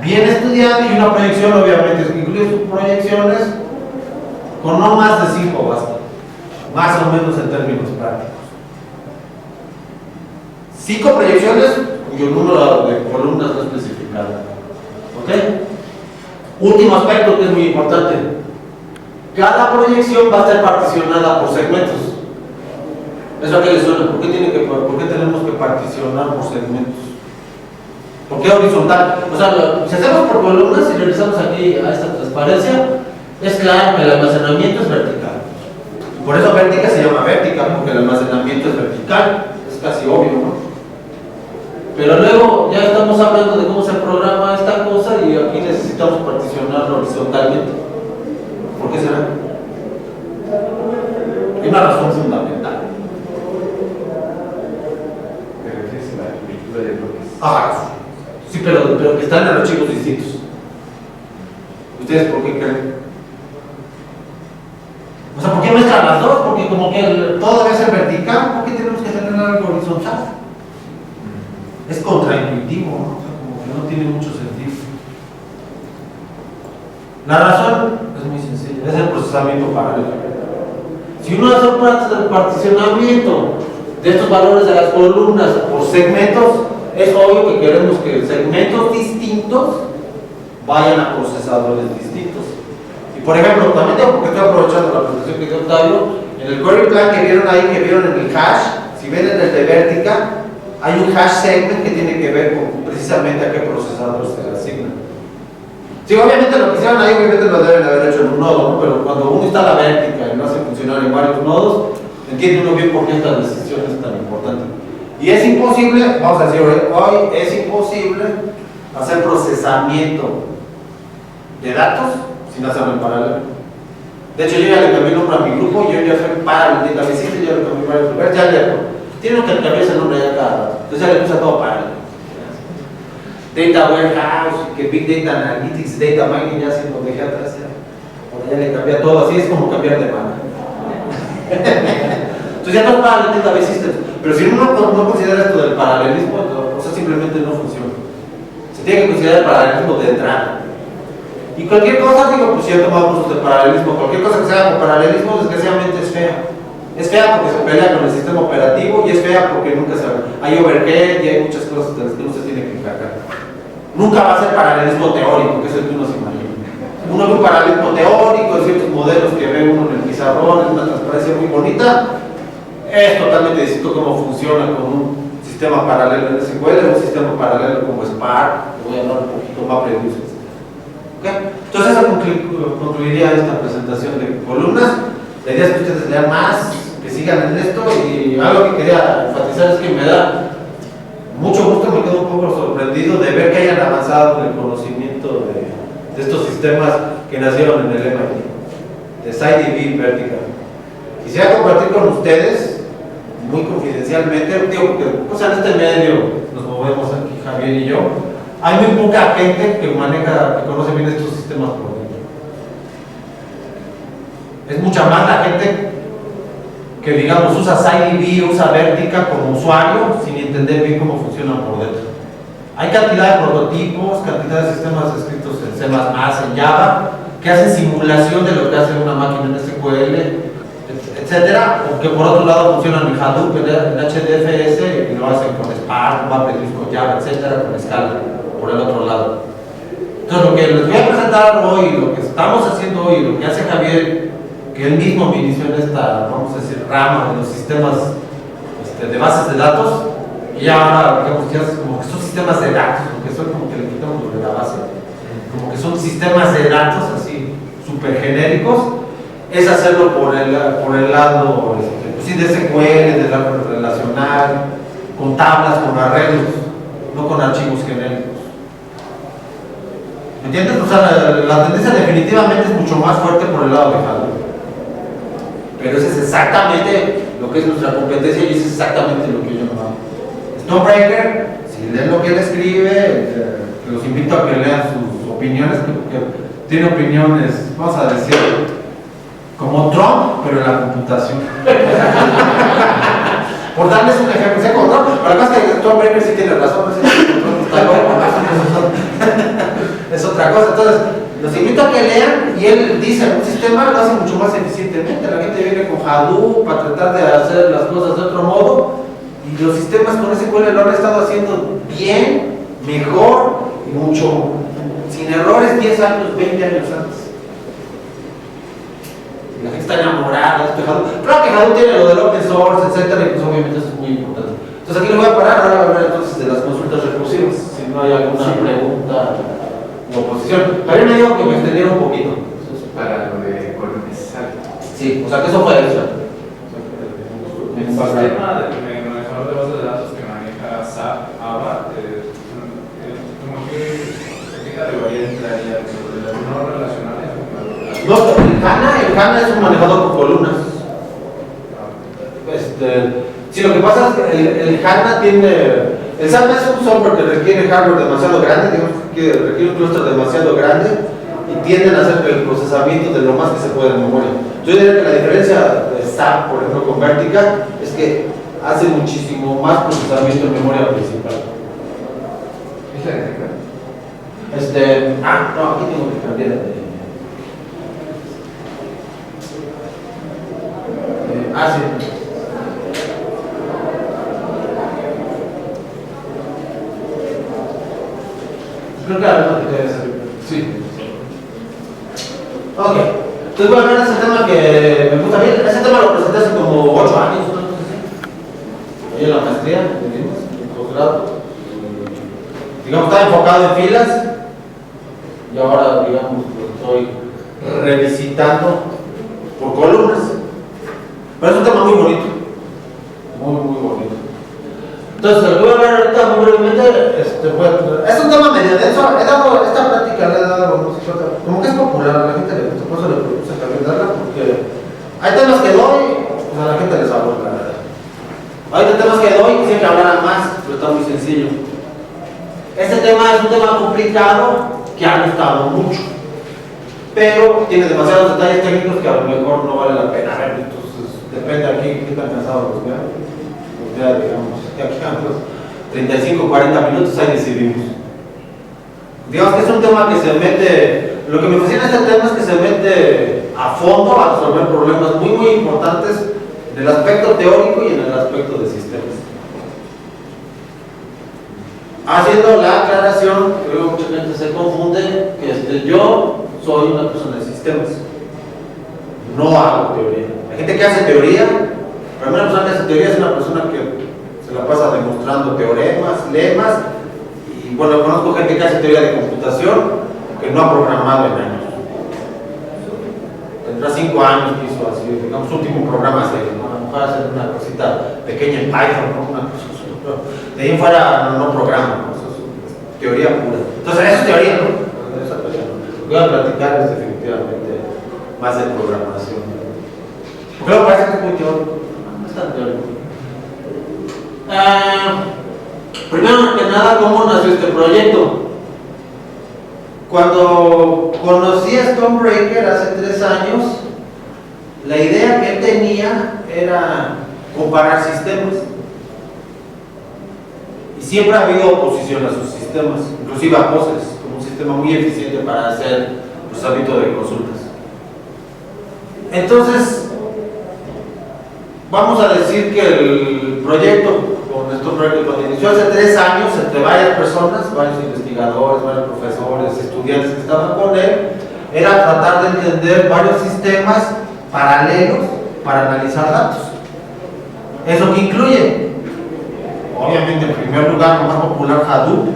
bien estudiado y una proyección, obviamente, es que incluye sus proyecciones con no más de 5 basta. Más o menos en términos prácticos. 5 proyecciones cuyo número de columnas no especificado. ¿Ok? Último aspecto que es muy importante. Cada proyección va a estar particionada por segmentos. ¿Eso a qué le suena? ¿Por qué tenemos que particionar por segmentos? ¿Por qué horizontal? O sea, si hacemos por columnas y regresamos aquí a esta transparencia, es claro que el almacenamiento es vertical. Por eso vertical se llama vertical, porque el almacenamiento es vertical. Es casi obvio, ¿no? Pero luego ya estamos hablando de cómo se programa esta cosa y aquí necesitamos particionarlo horizontalmente. ¿Por qué será? Hay una razón fundamental. ¿Te refieres a la estructura de bloques? Ajá. Sí, pero que están en archivos distintos. ¿Ustedes por qué creen? O sea, ¿por qué mezclan las dos? Porque como que todo debe ser vertical, ¿por qué tenemos que tener algo horizontal? Es contraintuitivo, ¿no? O sea, como que no tiene mucho sentido. La razón es muy sencilla, es el procesamiento paralelo. Si uno hace un particionamiento de estos valores de las columnas por segmentos, es obvio que queremos que segmentos distintos vayan a procesadores distintos. Y por ejemplo, también tengo, porque estoy aprovechando la presentación que dio Octavio, en el query plan que vieron ahí, que vieron en el hash, si ven en el de Vertica, hay un hash segment que tiene que ver con precisamente a qué procesador se le asigna. Sí, obviamente lo que hicieron ahí, obviamente lo deben haber hecho en un nodo, ¿no? Pero cuando uno instala Vertica y lo hace funcionar en varios nodos, entiende uno bien por qué esta decisión es tan importante. Y es imposible, vamos a decir hoy, es imposible hacer procesamiento de datos sin hacerlo en paralelo. De hecho, yo ya le cambié el nombre a mi grupo, yo ya soy paralelo, ya le cambié varios lugares, ya le tienen que cambiarse el nombre ya cada rato. Entonces ya le puse todo paralelo. Data Warehouse, que Big Data Analytics, Data Mining, ya se lo dejé atrás, ya le cambié todo, así es como cambiar de mano. Entonces ya no es para el Data Systems. Pero si uno no considera esto del paralelismo, o sea, simplemente no funciona. Se tiene que considerar el paralelismo de entrada. Y cualquier cosa, digo, pues si ya tomamos cursos de paralelismo, cualquier cosa que se haga con paralelismo, desgraciadamente es fea. Es fea porque se pelea con el sistema operativo y es fea porque nunca se hay overhead y hay muchas cosas de las que uno se tiene que encargar. Nunca va a ser paralelismo teórico, que es el que uno se imagina. Uno ve un paralelismo teórico de ciertos modelos que ve uno en el pizarrón, es una transparencia muy bonita. Es totalmente distinto cómo funciona con un sistema paralelo en SQL, un sistema paralelo como Spark. Voy a hablar un poquito más preciso. ¿Okay? Entonces, eso concluiría esta presentación de columnas. La idea es que ustedes lean más, que sigan en esto, y algo que quería enfatizar es que me da mucho gusto, me quedo un poco sorprendido de ver que hayan avanzado en el conocimiento de estos sistemas que nacieron en el MIT, de SciDB Vertical. Quisiera compartir con ustedes, muy confidencialmente, digo, porque pues, en este medio nos movemos aquí Javier y yo, hay muy poca gente que maneja, que conoce bien estos sistemas por dentro. Es mucha más la gente que, digamos, usa SciDB, usa Vertica como usuario, sin entender bien cómo funcionan por dentro. Hay cantidad de prototipos, cantidad de sistemas escritos en C++, en Java, que hacen simulación de lo que hace una máquina en SQL, etcétera, o que por otro lado funcionan en Hadoop, en HDFS, y lo hacen con Spark, MapReduce, con Java, etcétera, con Scala, por el otro lado. Entonces, lo que les voy a presentar hoy, lo que estamos haciendo hoy, lo que hace Javier, que él mismo me inició en esta, vamos a decir, rama de los sistemas de bases de datos, y ahora, digamos, ya es como que son sistemas de datos, porque son como que le quitamos lo de la base, como que son sistemas de datos así, súper genéricos, es hacerlo por el lado pues sí, de SQL, de la relacional, con tablas, con arreglos, no con archivos genéricos. ¿Me entiendes? O sea, la tendencia definitivamente es mucho más fuerte por el lado de Hadoop. Pero eso es exactamente lo que es nuestra competencia y eso es exactamente lo que yo no hago. Stonebreaker, si leen lo que él escribe, los invito a que lean sus opiniones, porque tiene opiniones, vamos a decir, como Trump, pero en la computación. Por darles un ejemplo, ¿sí? Como Trump, pero la cosa es que Stonebreaker sí tiene razón, está loco, es otra cosa. Entonces, los invito a que lean y él dice, un sistema lo hace mucho más eficientemente. La gente viene con Hadoop para tratar de hacer las cosas de otro modo y los sistemas con SQL lo han estado haciendo bien, mejor y mucho, sin errores 10 años, 20 años antes. La gente está enamorada de esto. Claro que Hadoop tiene lo del open source, etcétera, y pues obviamente eso es muy importante. Entonces aquí lo voy a parar, ahora voy a hablar entonces de las consultas recursivas, si no hay alguna pregunta o oposición. Javier me dijo que me extendiera un poquito. Para lo de columnas. Sí, o sea que eso fue eso. El sistema de manejador de bases de datos que maneja SAP, ABA, como ¿qué categoría entraría? ¿De las no relacionales? No, el HANA es un manejador por columnas. Sí, lo que pasa es que el HANA tiene... El SAP es un software que requiere hardware demasiado grande, digamos que requiere un clúster demasiado grande y tienden a hacer el procesamiento de lo más que se puede en memoria. Yo diría que la diferencia de SAP, por ejemplo, con Vertica, es que hace muchísimo más procesamiento en memoria principal. ¿Es la de acá? No, aquí tengo que cambiar de... sí. Creo que a ver lo que debe ser. Sí. Ok. Entonces voy a hablar de ese tema que me gusta bien. Ese tema lo presenté hace como 8 años, ¿no? Ahí en la maestría, en el posgrado. Digamos, estaba enfocado en filas y ahora, digamos, lo estoy revisitando por columnas. Pero es un tema muy bonito. Muy, muy bonito. Entonces, lo que voy a hablar ahorita muy brevemente, es un tema medio denso. He dado esta plática, le he dado, como que es popular, a la gente le gusta, por eso le propuse también darla, porque hay temas que doy, pues a la gente les aburre, la verdad. Hay temas que doy, quisiera que hablaran más, pero está muy sencillo. Este tema es un tema complicado que ha gustado mucho, pero tiene demasiados detalles técnicos que a lo mejor no vale la pena ver, entonces depende aquí qué tan cansados los vean. Ya, digamos, aquí a los 35, 40 minutos ahí decidimos. Digamos que es un tema que se mete, lo que me fascina de este tema es que se mete a fondo a resolver problemas muy, muy importantes en el aspecto teórico y en el aspecto de sistemas. Haciendo la aclaración, creo que mucha gente se confunde, que yo soy una persona de sistemas, no hago teoría. Hay gente que hace teoría, pero una persona que hace teoría es una persona que se la pasa demostrando teoremas, lemas, y bueno, conozco gente que hace teoría de computación que no ha programado en años. Tendrá 5 años que hizo así, digamos, su último programa serio, ¿no? A lo mejor hacer una cosita pequeña en Python, ¿no? Una cosa así, pero de ahí en fuera no programa, ¿no? Eso es teoría pura. Entonces, eso es teoría, ¿no? Voy a platicar definitivamente más de programación. Porque luego parece que es muy teórico. No es tan teórico. Primero que nada, ¿cómo nació este proyecto? Cuando conocí a Stonebreaker hace 3 años, la idea que él tenía era comparar sistemas. Y siempre ha habido oposición a sus sistemas, inclusive a POSIX, como un sistema muy eficiente para hacer procesamiento de consultas. Entonces, vamos a decir que el proyecto, con estos proyectos cuando inició hace 3 años, entre varias personas, varios investigadores, varios profesores, estudiantes que estaban con él, era tratar de entender varios sistemas paralelos para analizar datos. ¿Eso qué incluye? Obviamente, en primer lugar, lo más popular, Hadoop,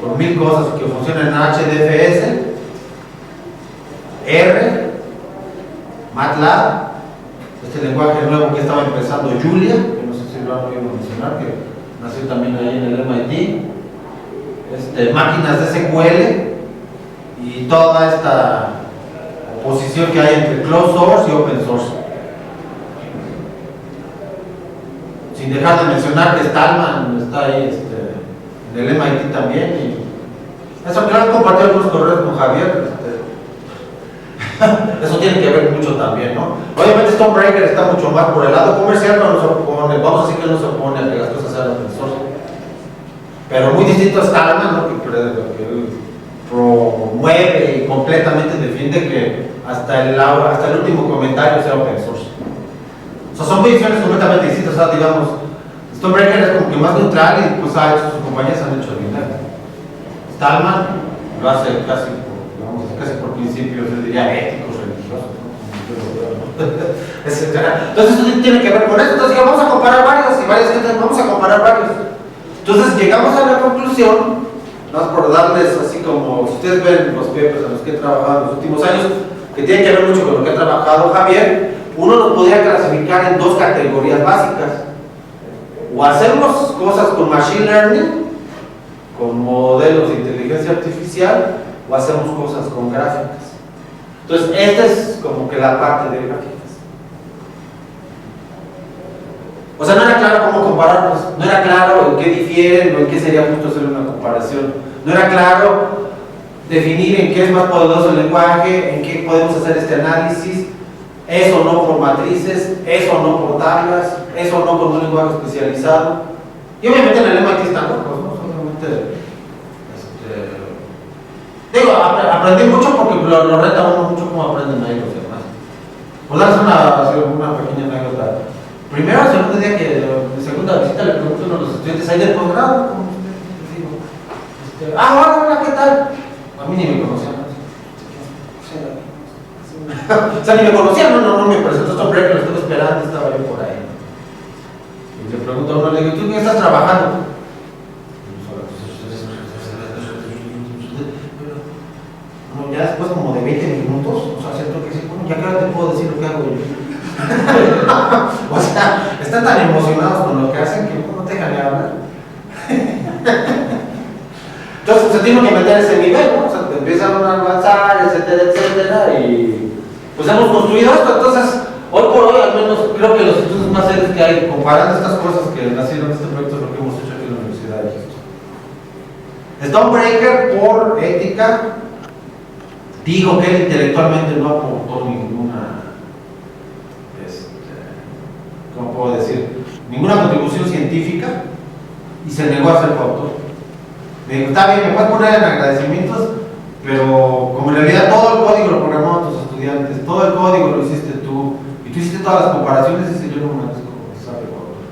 con 1000 cosas que funcionan en HDFS, R, MATLAB, este lenguaje nuevo que estaba empezando, Julia, que no sé si lo han oído mencionar, que nació también ahí en el MIT, máquinas de SQL y toda esta oposición que hay entre closed source y open source. Sin dejar de mencionar que Stallman está ahí en el MIT también. Y eso, claro, compartido algunos correos con Javier. Eso tiene que ver mucho también, ¿no? Obviamente Stonebreaker está mucho más por el lado comercial, no nos opone, vamos a decir que no se opone a que las cosas sean open source. Pero muy distinto a Stallman, ¿no? Que él promueve y completamente defiende que hasta el último comentario sea open source. O sea, son visiones completamente distintas. O sea, digamos, Stonebreaker es como que más neutral y pues ha hecho, sus compañías han hecho dinero. Stallman lo hace casi por principios, yo diría, éticos, religiosos, ¿no? Entonces eso tiene que ver con eso. Entonces vamos a comparar vamos a comparar varios. Entonces llegamos a la conclusión, más por darles así como, si ustedes ven los papers en los que he trabajado en los últimos años, que tienen que ver mucho con lo que ha trabajado Javier, uno los podría clasificar en 2 categorías básicas. O hacemos cosas con machine learning, con modelos de inteligencia artificial, o hacemos cosas con gráficas. Entonces, esta es como que la parte de gráficas. O sea, no era claro cómo compararlos, no era claro en qué difieren o en qué sería justo hacer una comparación. No era claro definir en qué es más poderoso el lenguaje, en qué podemos hacer este análisis, eso no por matrices, eso no por tablas, eso no con un lenguaje especializado. Y obviamente en el MIT están locos, ¿no? Obviamente, digo, aprendí mucho porque lo reta uno mucho cómo aprenden ahí los demás. Pues darles una pequeña anécdota. Primero, el segundo día de segunda visita le pregunto a uno de los estudiantes ahí del posgrado, ¿cómo les digo? Hola, ¿qué tal? A mí ni me conocían. O sea, ni me conocían, no me presentó Stonebreaker, lo estuve esperando, estaba yo por ahí. Y le pregunto a uno, le digo, ¿tú qué estás trabajando? Ya después como de 20 minutos, o sea, siento que sí, bueno, ya claro te puedo decir lo que hago yo. O sea, están tan emocionados con lo que hacen que no te dejan de hablar. Entonces se tiene que meter ese nivel, ¿no? O sea, te empiezan a avanzar, etcétera, etcétera, y pues hemos construido esto. Entonces, hoy por hoy, al menos, creo que los estudios más serios que hay, comparando estas cosas que nacieron de este proyecto, es lo que hemos hecho aquí en la Universidad de Houston. Stonebreaker, por ética, dijo que él intelectualmente no aportó ninguna, ¿cómo puedo decir? Ninguna contribución científica y se negó a ser coautor. Me dijo, está bien, me puedes poner en agradecimientos, pero como en realidad todo el código lo programaron tus estudiantes, todo el código lo hiciste tú, y tú hiciste todas las comparaciones, y yo no me merezco ser coautor.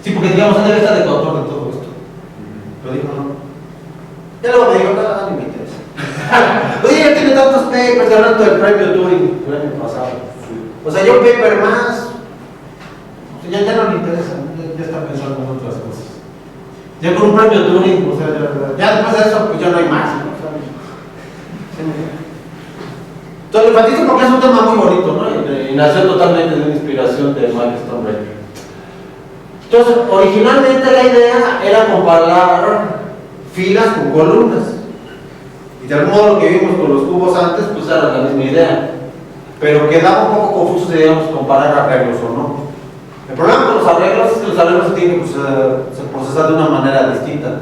Sí, porque digamos, él debe estar de coautor de todo esto. Pero dijo, no. Ya luego me dijo, no, ni me interesa. Oye, ya tiene tantos papers, hablando del premio Turing el año pasado. O sea, yo un paper más, o sea, ya no le interesa, ya está pensando en otras cosas. Ya con un premio Turing, o sea, ya después de eso, pues ya no hay más, ¿no? Entonces, lo enfatizo porque es un tema muy bonito, ¿no? Y nació totalmente de una inspiración de Mike Stonebreaker. Entonces, originalmente la idea era comparar filas con columnas. Y de algún modo lo que vimos con los cubos antes, pues era la misma idea. Pero quedaba un poco confuso si debíamos comparar arreglos o no. El problema con los arreglos es que los arreglos se tienen que procesar de una manera distinta.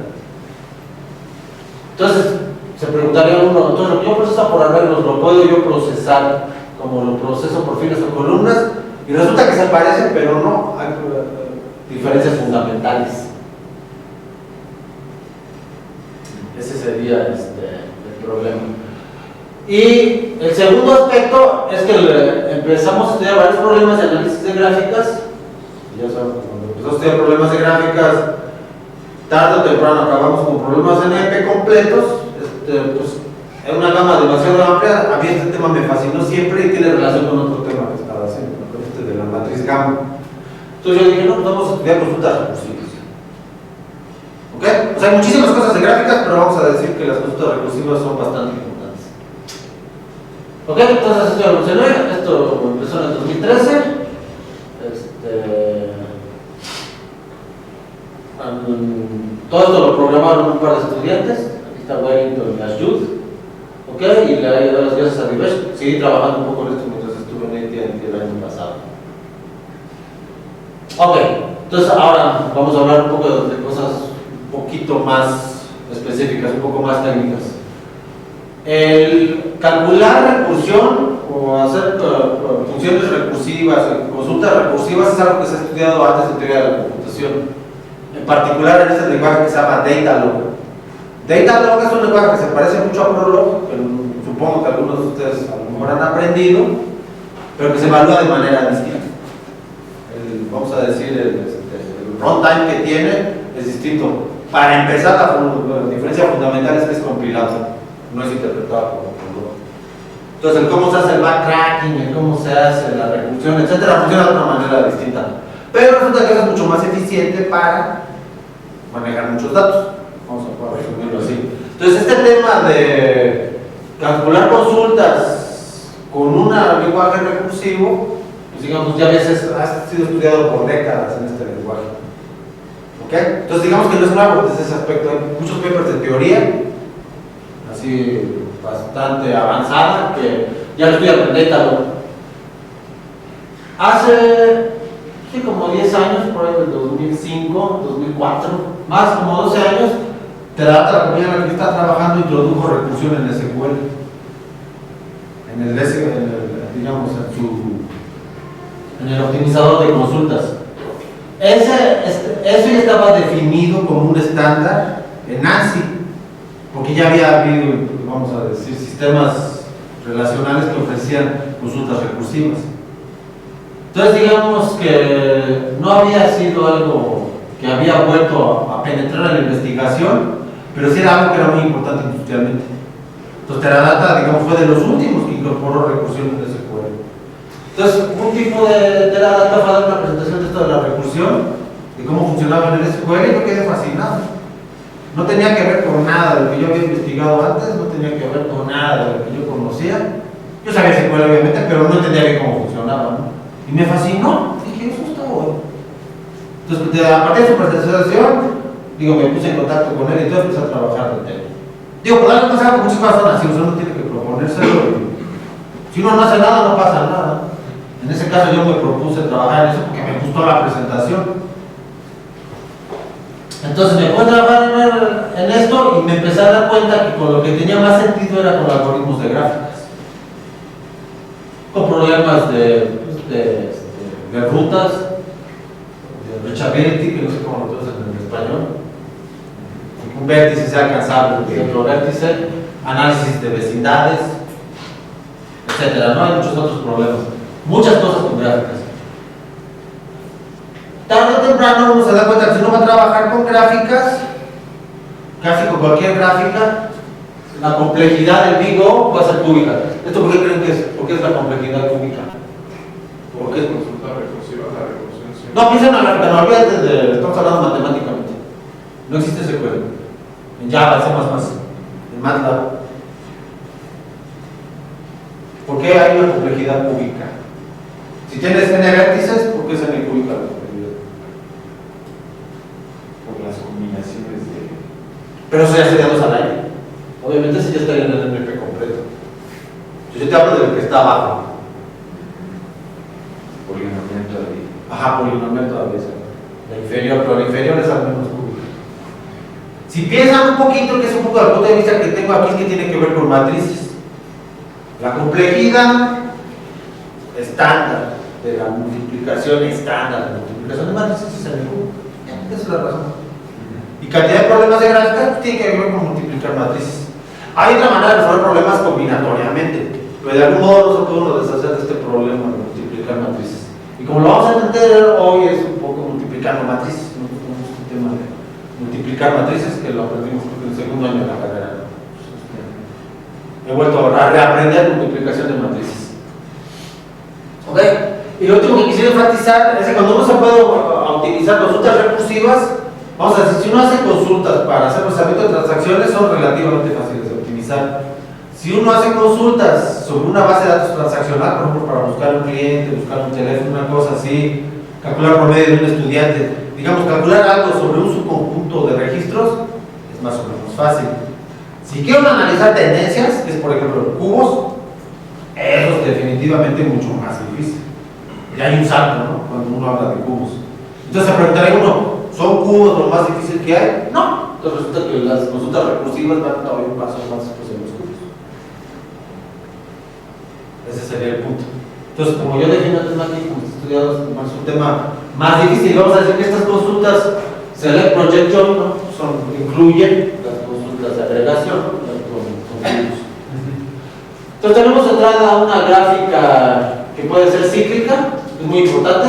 Entonces, se preguntaría uno, entonces lo que yo proceso por arreglos, ¿lo puedo yo procesar como lo proceso por filas o columnas? Y resulta que se parecen, pero no, hay diferencias fundamentales. Ese sería el problema. Y el segundo aspecto es que empezamos a estudiar varios problemas de análisis de gráficas. Ya saben, cuando empezamos a estudiar problemas de gráficas, tarde o temprano acabamos con problemas de NP completos. Pues es una gama demasiado amplia. A mí este tema me fascinó siempre y tiene relación con otro tema que estaba haciendo, con este de la matriz gamma. Entonces yo dije, no, pues vamos a estudiar consultas recursivas. ¿Ok? O sea, hay muchísimas cosas de gráficas, pero vamos a decir que las consultas recursivas son bastante importantes. ¿Ok? Entonces esto ya lo mencioné, esto empezó en el 2013. Todo esto lo programaron un par de estudiantes. Aquí está Wellington y Ashud. ¿Ok? Y le he dado las gracias a Rivesh. Seguí trabajando un poco en esto mientras estuve en AT&T el año pasado. Ok, entonces ahora vamos a hablar un poco de cosas un poquito más específicas, un poco más técnicas. El calcular recursión o hacer funciones recursivas, consultas recursivas es algo que se ha estudiado antes de teoría de la computación. En particular en este lenguaje que se llama Datalog. Datalog es un lenguaje que se parece mucho a Prolog, pero supongo que algunos de ustedes a lo mejor han aprendido, pero que se evalúa de manera distinta. Vamos a decir, el runtime que tiene es distinto. Para empezar, la diferencia fundamental es que es compilado, no es interpretado como Prolog. Entonces, el cómo se hace el backtracking, el cómo se hace la recursión, etcétera, funciona de una manera distinta. Pero resulta que es mucho más eficiente para manejar muchos datos. Vamos a resumirlo así. Entonces, este tema de calcular consultas con un lenguaje recursivo, pues digamos, ya a veces ha sido estudiado por décadas en este lenguaje. ¿Ok? Entonces, digamos que no es nuevo desde ese aspecto. Hay muchos papers de teoría, así bastante avanzada, que ya lo estudian en Datalog. Hace sí, como 10 años, por ahí del 2005, 2004, más como 12 años, Teradata, la compañía en la que está trabajando, introdujo recursión en SQL. Digamos, en el optimizador de consultas. Eso ya estaba definido como un estándar en ANSI, porque ya había habido, vamos a decir, sistemas relacionales que ofrecían consultas recursivas. Entonces, digamos que no había sido algo que había vuelto a penetrar en la investigación, pero sí era algo que era muy importante industrialmente. Entonces, Teradata, digamos, fue de los últimos que incorporó recursión en SQL. Entonces, un tipo de Teradata fue a dar una presentación de esto de la recursión, de cómo funcionaba en el SQL, y yo quedé fascinado. No tenía que ver con nada de lo que yo había investigado antes, no tenía que ver con nada de lo que yo conocía. Yo sabía SQL, obviamente, pero no entendía bien cómo funcionaba, ¿no? Y me fascinó, dije, eso está bueno. Entonces, a partir de su presentación, digo, me puse en contacto con él y todo, empecé a trabajar en el tema. Digo, por algo pasaba con muchas cosas son así, uno tiene que proponérselo. Si uno no hace nada, no pasa nada. En ese caso yo me propuse trabajar en eso porque me gustó la presentación. Entonces me puse a trabajar en esto y me empecé a dar cuenta que con lo que tenía más sentido era con algoritmos de gráficas. Con problemas de rutas, de reachability, que no sé cómo lo traducen en español. Un vértice sea alcanzable de otro vértice, análisis de vecindades, etcétera. No hay muchos otros problemas, muchas cosas con gráficas. Tarde o temprano uno se da cuenta que si uno va a trabajar con gráficas, casi con cualquier gráfica, la complejidad del Big O va a ser cúbica. ¿Esto por qué creen que es? ¿Por qué es la complejidad cúbica? ¿Por qué? Consulta recursiva, la recursión siempre. No, piensa en la gráfica, no olvídate de, estamos hablando matemáticamente. No existe ese juego. En Java, C++, en MATLAB. ¿Por qué hay una complejidad cúbica? Si tienes n vértices, ¿por qué es n cúbica la complejidad? Por las combinaciones de... Pero eso ya sería 2 al aire. Obviamente ese ya estaría en el NP completo. Yo te hablo de lo que está abajo. polinomial todavía. Ajá, polinomial todavía. La inferior, pero la inferior es al menos cúbica. Si piensan un poquito, que es un poco el punto de vista que tengo aquí, es que tiene que ver con matrices. La complejidad estándar de la multiplicación estándar, la multiplicación de matrices es el cubo. Esa es la razón. Y cantidad de problemas de gráfica tiene que ver con multiplicar matrices. Hay otra manera de resolver problemas combinatoriamente, pero de algún modo no se puede uno deshacer de este problema de multiplicar matrices. Y como lo vamos a entender hoy es un poco multiplicando matrices, no tenemos este tema de multiplicar matrices que lo aprendimos en el segundo año de la carrera. He vuelto a reaprender multiplicación de matrices. ¿Ok? Y lo último que quisiera enfatizar es que cuando uno se puede utilizar consultas recursivas, vamos a decir, si uno hace consultas para hacer procesamiento de transacciones, son relativamente fáciles de optimizar. Si uno hace consultas sobre una base de datos transaccional, por ejemplo, para buscar un cliente, buscar un teléfono, una cosa así, calcular promedio de un estudiante, digamos, calcular algo sobre un subconjunto de registros, es más o menos fácil. Si quiero analizar tendencias, que es por ejemplo cubos, eso es definitivamente mucho más difícil. Ya hay un salto, ¿no? Cuando uno habla de cubos. Entonces se preguntaría uno, ¿son cubos lo más difícil que hay? No. Entonces resulta que las consultas recursivas van todavía un paso más después de los cubos. Ese sería el punto. Entonces, como yo defino el tema aquí, como estudiados, es un tema más difícil. Vamos a decir que estas consultas Select Projection, ¿no? Incluyen las consultas de agregación, ¿no? Entonces tenemos de entrada una gráfica que puede ser cíclica, es muy importante.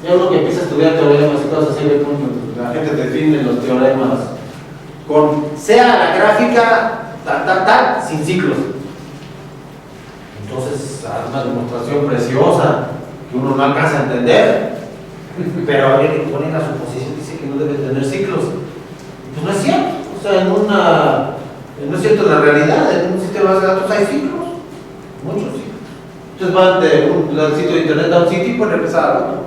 Ya uno que empieza a estudiar teoremas y cosas así, ve cómo la gente define los teoremas con sea la gráfica tal, sin ciclos. Entonces, hace una demostración preciosa que uno no alcanza a entender, pero viene y pone la suposición, dice que no debe tener ciclos. Pues no es cierto, o sea, no es cierto en la realidad, en un sistema de datos hay ciclos, muchos ciclos. Ustedes van del sitio de internet a un sitio y pueden regresar al otro.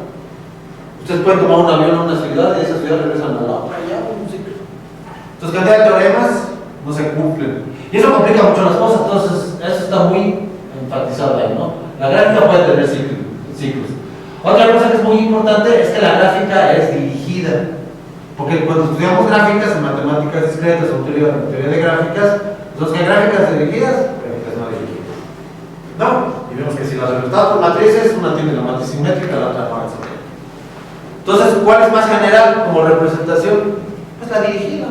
Ustedes pueden tomar un avión a una ciudad y de esa ciudad regresan a la otra, ya un ciclo. Entonces, cantidad de teoremas no se cumplen. Y eso complica mucho las cosas, entonces eso está muy enfatizado ahí, ¿no? La gráfica puede tener ciclos. Otra cosa que es muy importante es que la gráfica es dirigida. Porque cuando estudiamos gráficas en matemáticas discretas o teoría de gráficas, entonces que hay gráficas dirigidas, gráficas no dirigidas. ¿No? Y vemos que si las resultados por matrices, una tiene la matriz simétrica, la otra no, etc. Entonces, ¿cuál es más general como representación? Pues la dirigida.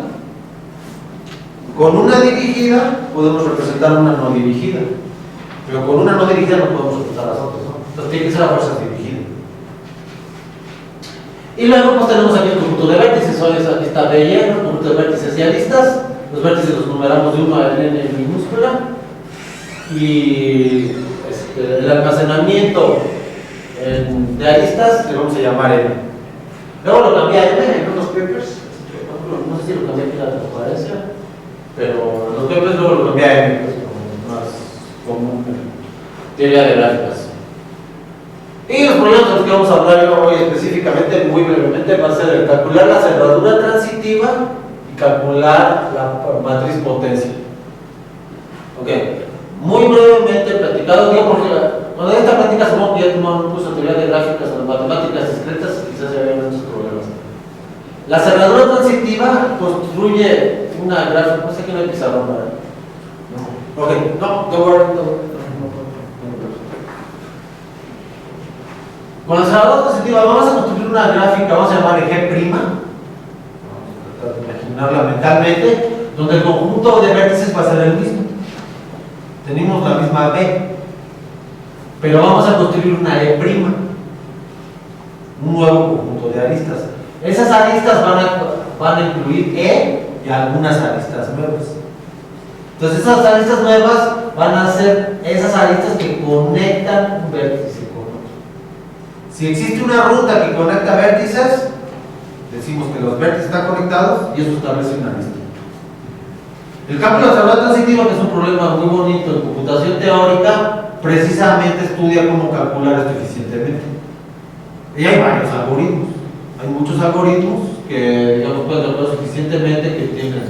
Con una dirigida podemos representar una no dirigida. Pero con una no dirigida no podemos representar las otras, ¿no? Entonces tiene que ser a fuerza dirigida. Y luego pues tenemos aquí el conjunto de vértices, aquí está B y N, el conjunto de vértices y aristas. Los vértices los numeramos de 1 a N minúscula. Y el almacenamiento de aristas le vamos a llamar N. Luego lo cambié a M en unos papers. No sé si lo cambié aquí en la transparencia, pero en los papers luego lo cambié a M, pues, como más común en teoría de gráficas. Y los problemas de los que vamos a hablar hoy específicamente, muy brevemente, va a ser el calcular la cerradura transitiva y calcular la matriz potencia. Ok, muy brevemente platicado, digo porque cuando esta plática supongo que ya tomaron un curso de teoría de gráficas o de matemáticas discretas, quizás ya habían muchos problemas. La cerradura transitiva construye una gráfica, no sé qué no hay pizarrón, ¿verdad? No. Ok, no, don't worry. Con la cerradura transitiva vamos a construir una gráfica, vamos a llamarle G', vamos a tratar de imaginarla mentalmente, donde el conjunto de vértices va a ser el mismo. Tenemos la misma B, pero vamos a construir una E', un nuevo conjunto de aristas. Esas aristas van a incluir E y algunas aristas nuevas. Entonces esas aristas nuevas van a ser esas aristas que conectan un vértice con otro. Si existe una ruta que conecta vértices, decimos que los vértices están conectados y eso establece una arista. El cálculo de cerradura transitiva, que es un problema muy bonito en computación teórica, precisamente estudia cómo calcular esto eficientemente. Y hay varios algoritmos. Hay muchos algoritmos que, digamos, pueden calcular suficientemente, que tienen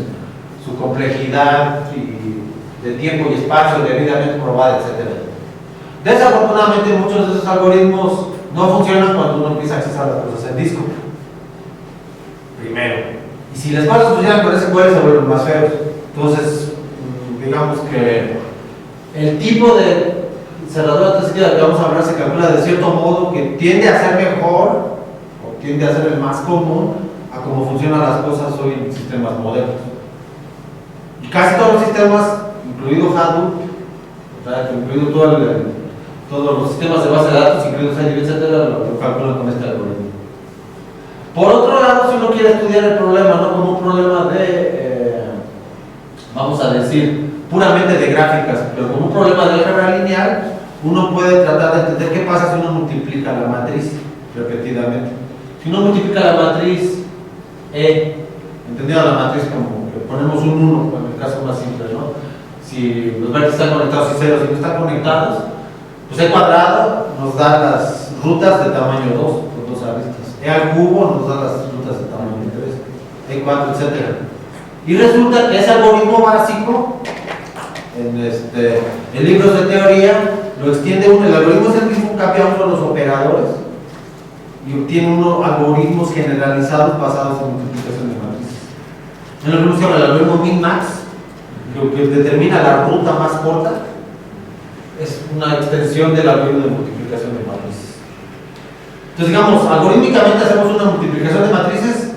su complejidad y de tiempo y espacio debidamente probada, etc. Desafortunadamente, muchos de esos algoritmos no funcionan cuando uno empieza a accesar las cosas en disco. Primero. Y si las cosas funcionan con SQL, se vuelven más feos. Entonces, digamos que el tipo de cerradura transitiva que vamos a hablar se calcula de cierto modo que tiende a ser mejor o tiende a ser el más común a cómo funcionan las cosas hoy en sistemas modernos. Y casi todos los sistemas, incluido Hadoop, o sea, incluido todos los sistemas de base de datos, incluidos Hadoop, etcétera, lo calculan con este algoritmo. Por otro lado, si uno quiere estudiar el problema, no como un problema de, vamos a decir, puramente de gráficas, pero como un problema de álgebra lineal, uno puede tratar de entender qué pasa si uno multiplica la matriz repetidamente. Si uno multiplica la matriz E, entendiendo la matriz como que ponemos un 1, en el caso más simple, ¿no? Si los vértices están conectados y ceros y no están conectados, pues E cuadrado nos da las rutas de tamaño 2, por dos aristas. E al cubo nos da las rutas de tamaño 3, E4, etc. Y resulta que ese algoritmo básico, en libros de teoría, lo extiende uno, el algoritmo es el mismo, cambia uno los operadores y obtiene uno algoritmos generalizados basados en multiplicación de matrices. En lo que se llama el algoritmo min-max, que determina la ruta más corta, es una extensión del algoritmo de multiplicación de matrices. Entonces, digamos, algorítmicamente hacemos una multiplicación de matrices,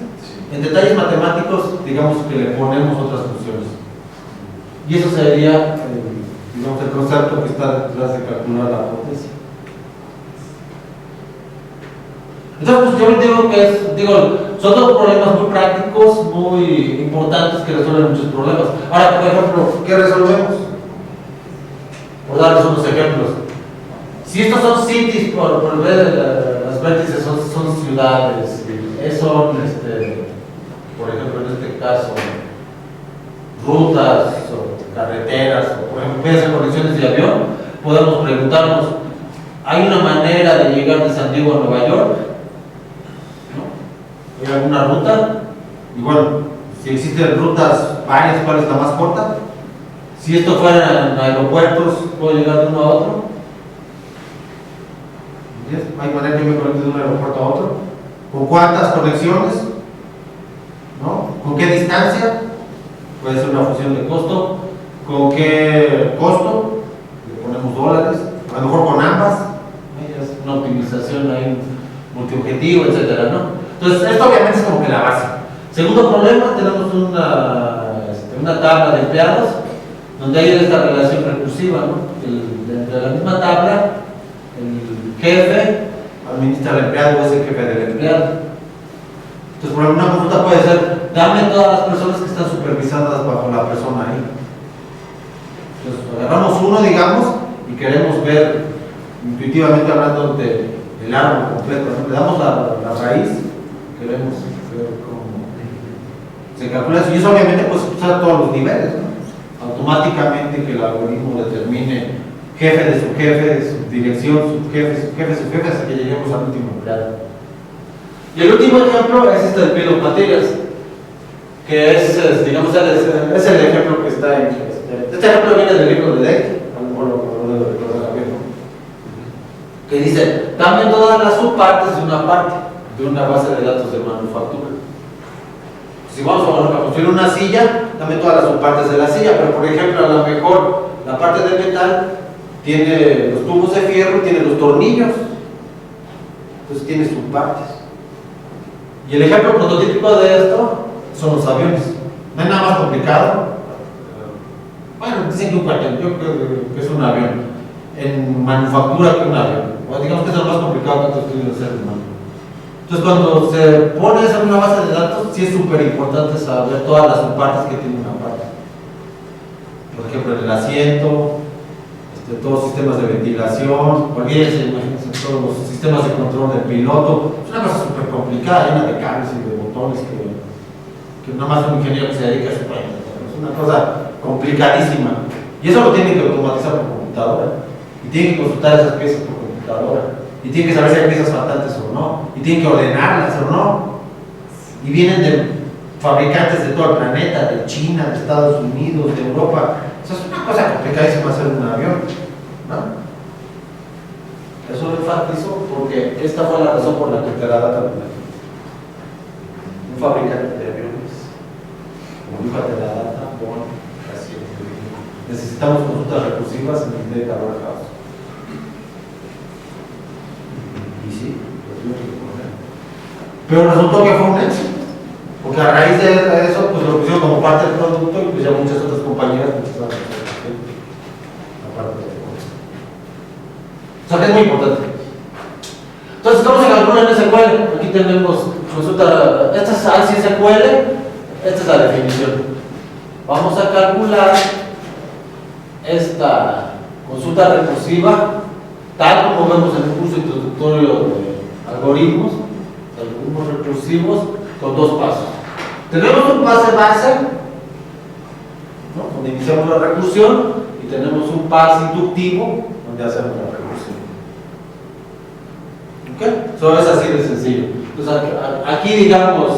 en detalles matemáticos, digamos que le ponemos otras funciones. Y eso sería, digamos, el concepto que está detrás de calcular la potencia. Entonces, pues yo digo que son dos problemas muy prácticos, muy importantes que resuelven muchos problemas. Ahora, por ejemplo, ¿qué resolvemos? Por darles unos ejemplos. Si estos son cities, por ver las vértices son ciudades, son, por ejemplo, en este caso, rutas o carreteras, o por ejemplo, vías de conexiones de avión, podemos preguntarnos, ¿hay una manera de llegar de San Diego a Nueva York? ¿No? ¿Hay alguna ruta? Y bueno, si existen rutas varias, ¿cuál es la más corta? Si esto fuera en aeropuertos, ¿puedo llegar de uno a otro? ¿Hay manera que me conecte de un aeropuerto a otro? ¿Con cuántas conexiones? ¿No? ¿Con qué distancia? Puede ser una función de costo. ¿Con qué costo? Le ponemos dólares. A lo mejor con ambas. Es una optimización ahí, multiobjetivo, etcétera, ¿no? Entonces, esto obviamente es como que la base. Segundo problema, tenemos una tabla de empleados donde hay esta relación recursiva, ¿no? De la misma tabla, el jefe administra al empleado o es el jefe del empleado. Entonces, por ejemplo, una consulta puede ser, dame todas las personas que están supervisadas bajo la persona ahí. Entonces, agarramos uno, digamos, y queremos ver, intuitivamente hablando, del árbol completo, ¿no? Le damos la raíz, queremos ver cómo se calcula eso. Y eso obviamente puede usar todos los niveles, ¿no? Automáticamente que el algoritmo determine jefe de su dirección, su jefe, hasta que lleguemos al último empleado. Y el último ejemplo es este de Bill of Materials, que es digamos, es el ejemplo que está en este ejemplo viene del libro de Deck, a lo mejor lo debo recordar bien, ¿no? Que dice, dame todas las subpartes de una parte, de una base de datos de manufactura. Si vamos a construir una silla, dame todas las subpartes de la silla, pero por ejemplo, a lo mejor la parte de metal tiene los tubos de fierro, tiene los tornillos, entonces tiene subpartes. Y el ejemplo prototípico de esto son los aviones. No hay nada más complicado. Bueno, dicen que un cuartel, yo creo que es un avión en manufactura que un avión. O digamos que es lo más complicado que estudio de ser humano. Entonces, cuando se pone eso en una base de datos, sí es súper importante saber todas las subpartes que tiene una parte. Por ejemplo, el asiento, todos los sistemas de ventilación, olvídense, imagínense, todos los sistemas de control del piloto. Es una cosa súper complicada, llena de cables y de botones que nada más un ingeniero que se dedica a eso. Es una cosa complicadísima. Y eso lo tienen que automatizar por computadora. Y tienen que consultar esas piezas por computadora. Y tienen que saber si hay piezas faltantes o no. Y tienen que ordenarlas o no. Y vienen de fabricantes de todo el planeta, de China, de Estados Unidos, de Europa. Eso es una cosa complicadísima hacer un avión, ¿no? Eso lo enfatizo porque esta fue la razón por la que Teradata lo planteó. Un fabricante de aviones, como dijo Teradata, Boeing, así necesitamos consultas recursivas en el Data Warehouse. Y sí, lo tuvimos que poner. Pero resultó que fue un éxito. ¿Por porque a raíz de eso, pues lo pusieron como parte del producto y pues ya muchas otras compañías pues, están aparte de eso. O sea que es muy importante. Entonces, ¿cómo se calcula en SQL? Aquí tenemos, resulta, esta es ASI SQL, esta es la definición. Vamos a calcular esta consulta recursiva, tal como vemos en el curso introductorio de algoritmos recursivos, con dos pasos. Tenemos un pase base, ¿no?, donde iniciamos la recursión, y tenemos un pase inductivo, donde hacemos la recursión. ¿Ok? Eso es así de sencillo. Entonces, aquí digamos,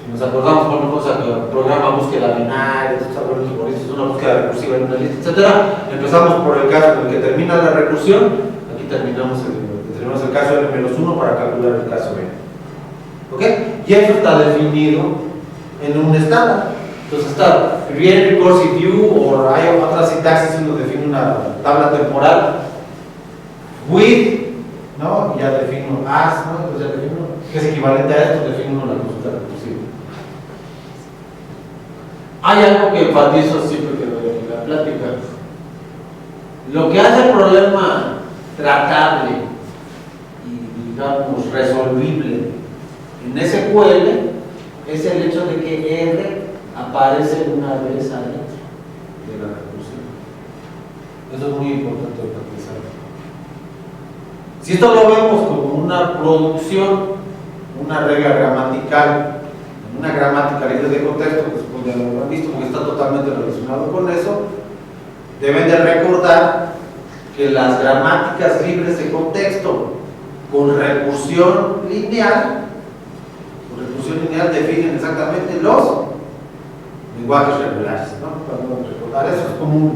si nos acordamos, por ejemplo, el programa búsqueda binaria, estos algoritmos, es una búsqueda recursiva en una lista, etcétera. Empezamos por el caso en el que termina la recursión, aquí terminamos el caso N-1 para calcular el caso B. ¿Ok? Y eso está definido en un estándar. Entonces está bien recursive view, o hay otra sintaxis donde define una tabla temporal. With, ¿no? Ya defino as, ¿no? Entonces ya defino, que es equivalente a esto, defino la consulta recursiva. Hay algo que enfatizo siempre que doy en la plática. Lo que hace el problema tratable y, digamos, resolvible en SQL es el hecho de que R aparece una vez adentro de la recursión. Eso es muy importante enfatizar. Si esto lo vemos como una producción, una regla gramatical, una gramática libre de contexto, pues ya lo habrán visto porque está totalmente relacionado con eso, deben de recordar que las gramáticas libres de contexto con recursión lineal definen exactamente los lenguajes regulares, ¿no? Para recordar eso es como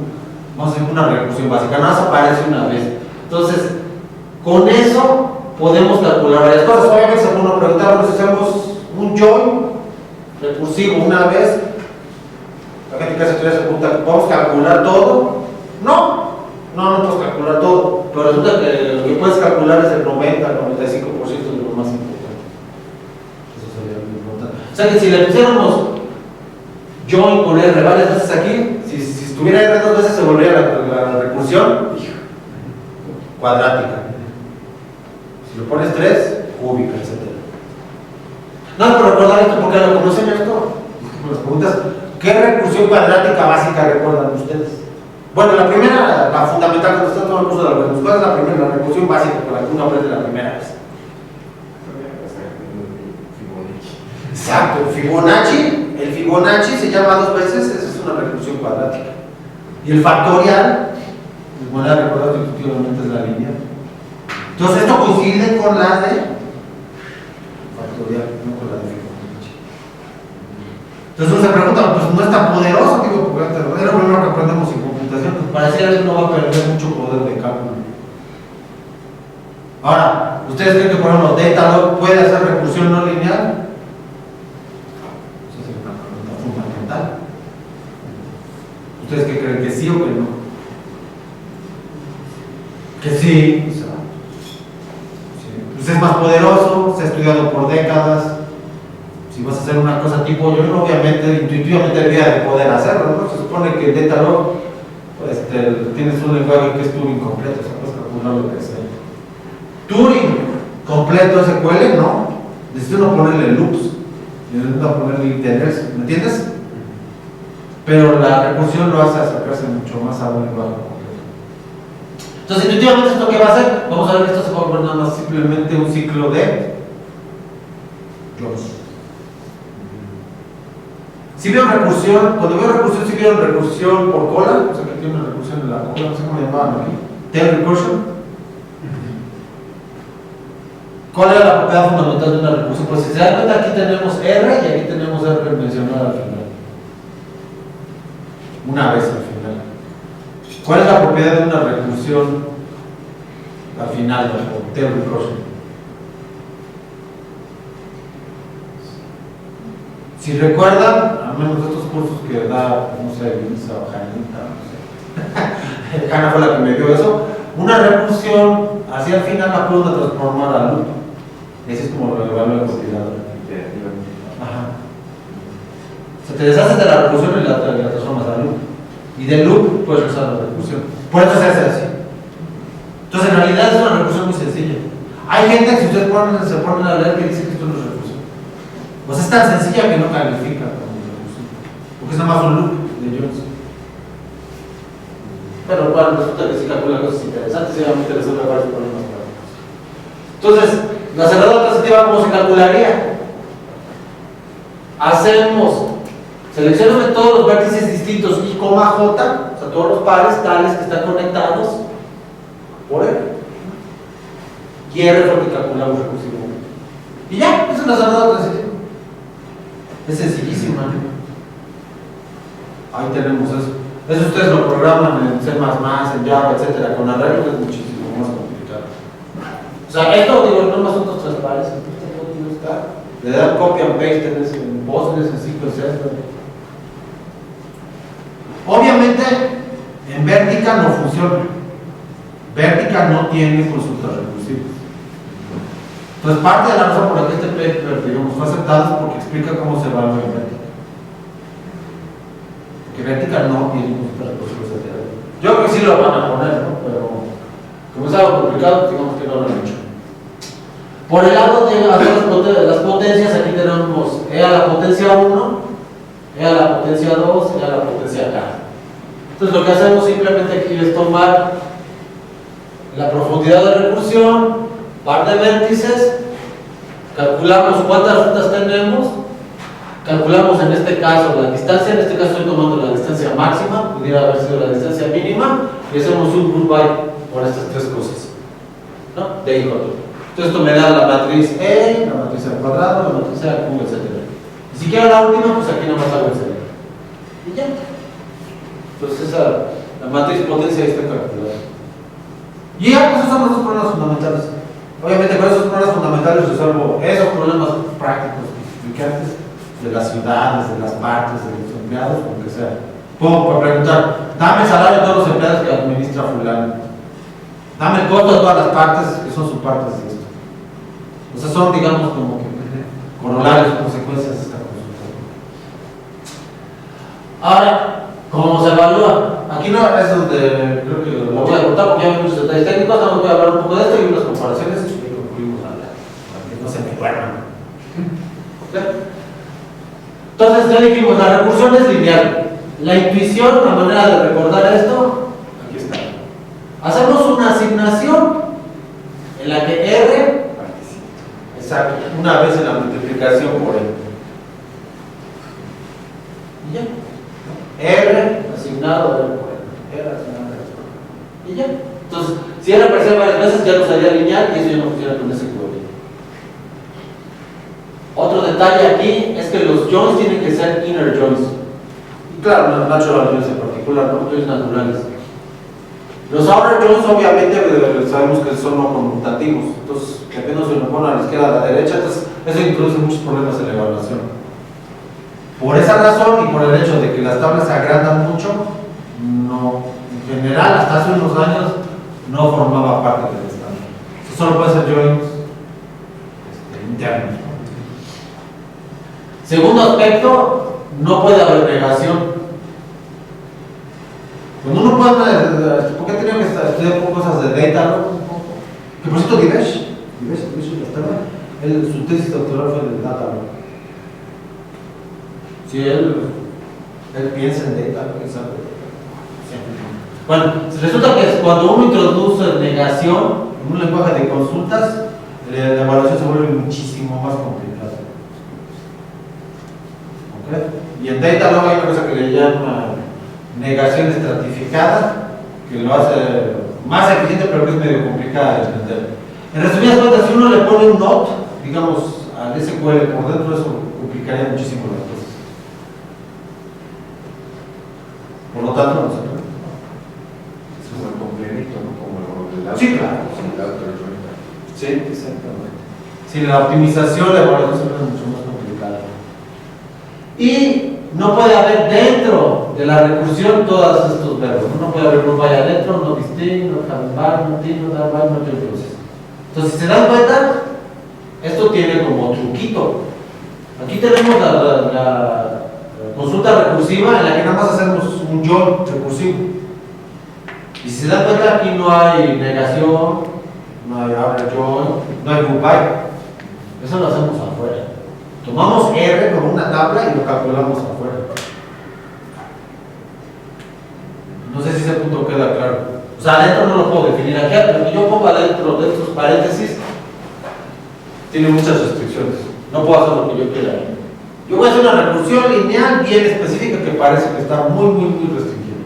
vamos a decir, una recursión básica, nada más aparece una vez. Entonces, con eso podemos calcular varias cosas. Obviamente se pone a preguntar, bueno, si hacemos un join recursivo una vez, la gente que hace teoría se pregunta, ¿vamos a calcular todo? No puedes calcular todo, pero resulta que lo que puedes calcular es el 90 al 95% de lo más importante. Eso sería muy importante. O sea que si le pusiéramos join con R varias veces aquí, si estuviera R dos veces se volvería la recursión cuadrática. Si lo pones 3, cúbica, etc. No, pero recordar esto porque lo conocen esto. Las preguntas, ¿qué recursión cuadrática básica recuerdan ustedes? Bueno, la primera, la fundamental, cuando está todo el curso de algoritmos, ¿cuál es la primera? La recursión básica con la que uno aprende la primera vez. Exacto, el Fibonacci se llama dos veces, esa es una recursión cuadrática. Y el factorial, de manera recordada intuitivamente es la línea. Entonces esto coincide con la de factorial, no con la de Fibonacci. Entonces uno se pregunta, pues no es tan poderoso, digo, porque es lo primero que aprendemos en computación, pues pareciera que uno va a perder mucho poder de cálculo. Ahora, ¿ustedes creen que por ejemplo Datalog puede hacer recursión no lineal? Esa es una pregunta fundamental. ¿Ustedes qué creen? ¿Que sí o que no? Que sí. Pues es más poderoso, se ha estudiado por décadas. Si vas a hacer una cosa tipo yo, obviamente, intuitivamente debería de poder hacerlo, ¿no? Se supone que en Datalog pues, tienes un lenguaje que es Turing completo, o sea, puedes calcular lo que sea. Turing completo SQL, no. Necesito no ponerle loops, necesito ponerle iterers, ¿me entiendes? Pero la recursión lo hace acercarse mucho más a un lenguaje completo. Entonces, intuitivamente, ¿esto qué va a hacer? Vamos a ver que esto se va a volver nada más simplemente un ciclo de Jones. Si vieron recursión, cuando veo recursión, si vieron recursión por cola, o sea que tiene una recursión en la cola, no sé cómo llamaban aquí, tail recursion. ¿Cuál era la propiedad fundamental de una recursión? Pues si se dan cuenta, aquí tenemos R y aquí tenemos R mencionada al final. Una vez al final. ¿Cuál es la propiedad de una recursión al final, o tail recursion? Si recuerdan, al menos de estos cursos que da, no sé, Lisa o Janita, no sé, Hanna fue la que me dio eso, una recursión hacia el final la puedo transformar a loop. Ese es como lo evalúa el compilador. Ajá. O sea, te deshaces de la recursión y la transformas al loop. Y del loop puedes usar la recursión. Por eso se hace así. Entonces, en realidad es una recursión muy sencilla. Hay gente que si ustedes se ponen a leer que dice que esto no es recursión. Pues es tan sencilla que no califica como recursión. Porque es nada más un loop de Jones. Pero bueno, resulta que sí calcula cosas interesantes y obviamente resuelve varios problemas prácticos. Entonces, la cerradura transitiva, ¿cómo se calcularía? Seleccioname todos los vértices distintos I, J, o sea, todos los pares tales que están conectados por él. Y R es lo que calculamos recursivamente. Y ya, esa es la cerradura transitiva. Es sencillísima. Ahí tenemos eso. Eso ustedes lo programan en C++, en Java, etcétera. Con arreglos es muchísimo más complicado. O sea, esto, digo, no más son dos tres pares. Le dan copy and paste en Postgres, en SQL. Obviamente, en Vertica no funciona. Vertica no tiene consultas recursivas. Entonces, parte de la razón por la que este paper, digamos, fue aceptado es porque explica cómo se evalúa en Vertica. Que Vertica no tiene consultas recursivas. Yo creo que sí lo van a poner, ¿no? Pero como es algo complicado, digamos que no lo han hecho. Por el lado de las potencias, aquí tenemos E a la potencia 1, E a la potencia 2, E a la potencia K. Entonces lo que hacemos simplemente aquí es tomar la profundidad de recursión, par de vértices, calculamos cuántas rutas tenemos, calculamos en este caso la distancia, en este caso estoy tomando la distancia máxima, pudiera haber sido la distancia mínima, y hacemos un group by por estas tres cosas, ¿no? De I con J. Entonces esto me da la matriz E, la matriz al cuadrado, la matriz A cubo, etc. Y si quiero la última, pues aquí nada más hago el C. Y ya. Entonces la matriz potencia ahí está calculada. Y ya, pues esos son los dos problemas fundamentales. Obviamente con esos problemas fundamentales resuelvo esos problemas prácticos, justificantes de las ciudades, de las partes, de los empleados, lo que sea. Puedo preguntar, dame el salario de todos los empleados que administra fulano. Dame el costo de todas las partes que son subpartes de esto. O sea, son, digamos, como que corolarios, consecuencias de esta consulta. Ahora, ¿cómo se evalúa? Aquí no es donde creo que lo voy a cortar porque hay muchos detalles técnicos. Estamos voy a hablar un poco de esto y unas comparaciones y concluimos para que no se me duerman. Entonces, ya dijimos, la recursión es lineal. La intuición, la manera de recordar esto, aquí está. Hacemos una asignación en la que R participa. Exacto, una vez en la multiplicación por N. Y ya. R asignado a R por N. R asignado a R por N. Y ya. Entonces, si R aparece varias veces, ya no sería lineal y eso ya no funciona con ese equilibrio. Otro detalle aquí es que los joins tienen que ser inner joins. Y claro, los natural joins en particular, no joins naturales. Los outer joins obviamente sabemos que son no conmutativos, entonces depende si lo ponen a la izquierda o a la derecha, entonces eso introduce muchos problemas en la evaluación. Por esa razón y por el hecho de que las tablas se agrandan mucho, no, en general hasta hace unos años no formaba parte del estándar. Solo puede ser joins internos. Segundo aspecto, no puede haber negación. Cuando uno puede, ¿por qué tenía que estudiar cosas de data, no? Que por cierto, Divesh su tesis doctoral fue de data, ¿no? Si él piensa en data, ¿qué sabe? Bueno, resulta que cuando uno introduce negación en un lenguaje de consultas, la evaluación se vuelve muchísimo más complicada. ¿Okay? Y en data luego hay una cosa que le llama negación estratificada, que lo hace más eficiente pero que es medio complicada de entender. En resumidas cuentas, si uno le pone un not, digamos, al SQL por dentro, eso complicaría muchísimo las cosas. Por lo tanto, no se puede. Es como el complemento, ¿no? Como el auto. Sí, claro. Sí, exactamente. Sí, la optimización, la evaluación siempre es mucho más complicada. Y no puede haber dentro de la recursión todos estos verbos. No puede haber no vaya dentro, no distinct, no jambar, no tin, no dar by, no proceso. Entonces, si se dan cuenta, esto tiene como truquito. Aquí tenemos consulta recursiva en la que nada más hacemos un join recursivo. Y si se dan cuenta, aquí no hay negación, no hay abre join, no hay goodbye. Eso lo hacemos afuera. Tomamos R como una tabla y lo calculamos afuera. No sé si ese punto queda claro. O sea, adentro no lo puedo definir. Aquí, lo que yo pongo adentro de estos paréntesis tiene muchas restricciones. No puedo hacer lo que yo quiera. Yo voy a hacer una recursión lineal bien específica que parece que está muy restringida.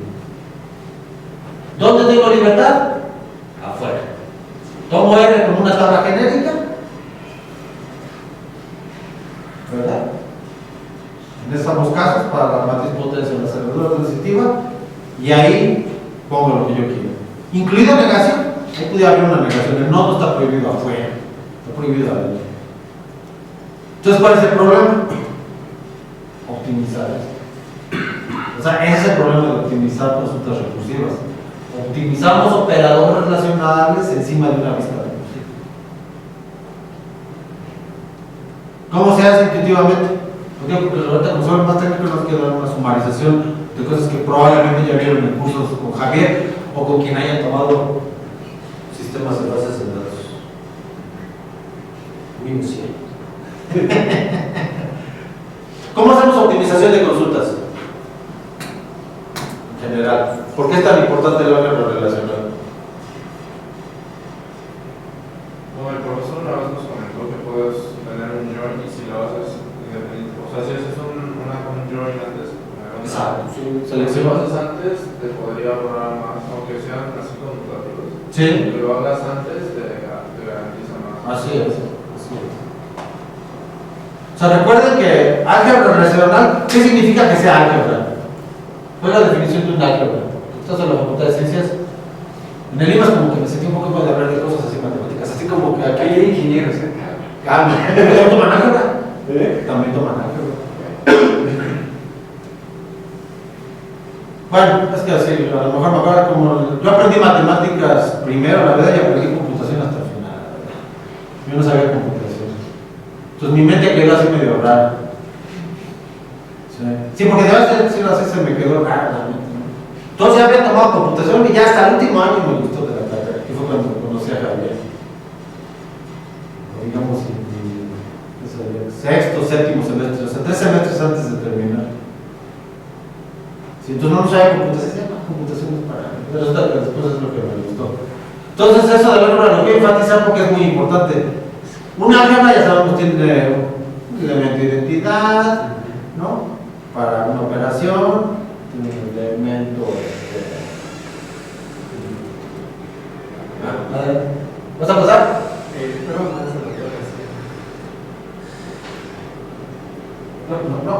¿Dónde tengo libertad? Afuera. Tomo R como una tabla genérica, ¿verdad? En estos casos, para la matriz potencia en la cerradura transitiva, y ahí pongo lo que yo quiero. Incluido negación. Ahí podría haber una negación. El nodo está prohibido afuera, está prohibido adentro. Entonces, ¿cuál es el problema? Optimizar esto. O sea, ese es el problema de optimizar consultas recursivas. Optimizamos operadores relacionables encima de una vista recursiva. ¿Cómo se hace intuitivamente? Porque ahorita, como son más técnicos, nos queda una sumarización de cosas que probablemente ya vieron en cursos con Javier o con quien haya tomado sistemas de bases de datos. Minucia. ¿Cómo hacemos optimización de consultas? En general, ¿por qué es tan importante el álgebra relacional? Bueno, el profesor una vez nos comentó que puedes tener un join y si lo haces independiente, o sea, si haces un join antes, Exacto, sí. si lo haces antes, te podría ahorrar más, aunque sean así conmutativos. Sí. Que lo hagas antes, te garantiza más. Así es. O sea, recuerden que álgebra relacional, ¿qué significa que sea álgebra? ¿Cuál es la definición de un álgebra? Estás en la Facultad de Ciencias. En el IMA es como que me sentí un poco de hablar de cosas así matemáticas, así como que aquí hay ingenieros. ¿También toman álgebra? También toman álgebra. Bueno, es que así, a lo mejor me acuerdo como. Yo aprendí matemáticas primero, la verdad, y aprendí computación hasta el final. Yo no sabía computación. Entonces mi mente quedó así medio rara. Sí, porque de verdad decirlo así se me quedó raro la mente, ¿no? Entonces ya había tomado computación y ya hasta el último año me gustó de la carrera, que fue cuando conocí a Javier. O digamos, sexto, séptimo semestre, o sea, 3 semestres antes de terminar. Sí, entonces no sabía computación, computación es para mí. Resulta que después es lo que me gustó. Entonces eso del álgebra lo quiero enfatizar porque es muy importante. Una álgebra, ya sabemos, tiene un elemento de identidad, ¿no? Para una operación, tiene un elemento. ¿Vas a pasar? No.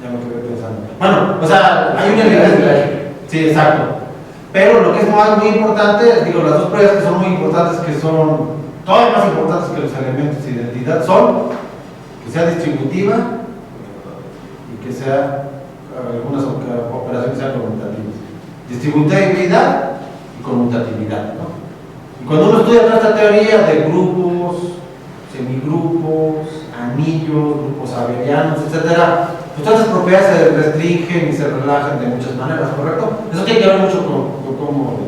Ya me quedé pensando. Bueno, o sea, hay un elemento. Sí, exacto. Pero lo que es muy importante, digo, las dos pruebas que son muy importantes, que son todavía más importantes que los elementos de identidad, son que sea distributiva y que sea, algunas operaciones sean conmutativas. Distributividad y conmutatividad, ¿no? Y cuando uno estudia toda esta teoría de grupos, semigrupos, anillos, grupos abelianos, etcétera, pues todas esas propiedades se restringen y se relajan de muchas maneras, ¿correcto? Eso tiene que ver mucho con cómo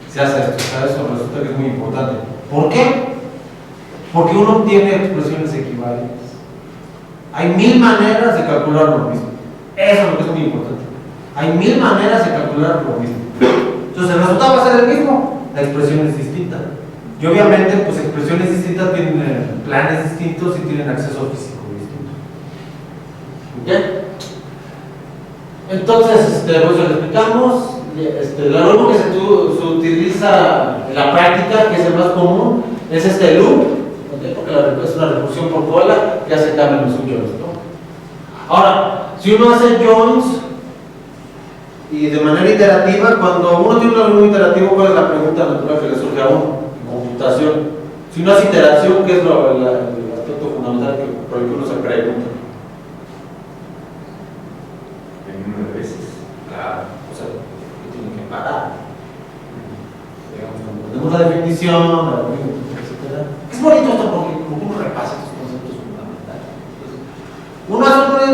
se hace esto, o sea, eso resulta que es muy importante. ¿Por qué? Porque uno obtiene expresiones equivalentes. Hay 1000 maneras de calcular lo mismo. Eso es lo que es muy importante. Hay 1000 maneras de calcular lo mismo. Entonces el resultado va a ser el mismo, la expresión es distinta. Y obviamente, pues expresiones distintas tienen planes distintos y tienen acceso físico distinto. ¿Ok? Entonces, pues lo explicamos. El algoritmo que se utiliza en la práctica, que es el más común, es este loop, ¿okay? Porque es una recursión por cola que hace cambio en los joins, ¿no? Ahora, si uno hace joins y de manera iterativa, cuando uno tiene un algoritmo iterativo, ¿cuál es la pregunta natural que le surge a uno? Computación. Si uno hace iteración, ¿qué es el aspecto fundamental por el que uno se pregunta? El número de veces. Claro, o sea, que tiene que parar. Digamos, cuando tenemos la definición, etc. Es bonito esto porque como uno repasa estas cosas.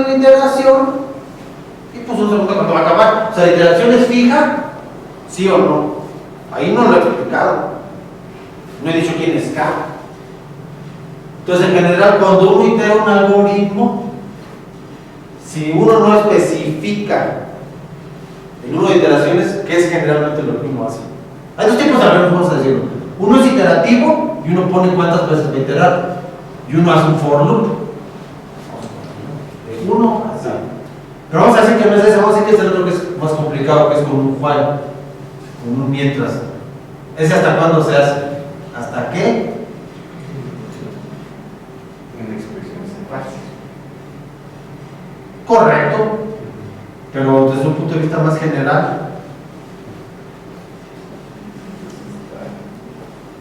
la iteración y pues un segundo cuando va a acabar. O sea, la iteración es fija, sí o no. Ahí no lo he explicado. No he dicho quién es K. Entonces, en general, cuando uno itera un algoritmo, si uno no especifica el número de iteraciones, que es generalmente lo que uno hace. Hay dos tipos de algoritmos, vamos a decirlo. Uno es iterativo y uno pone cuántas veces va a iterar. Y uno hace un for loop. Uno así. Pero vamos a decir que no es ese, vamos a decir que es el otro que es más complicado, que es con un while, con un mientras. ¿Ese hasta cuándo se hace? ¿Hasta qué? Una expresión fácil. Correcto. Pero desde un punto de vista más general.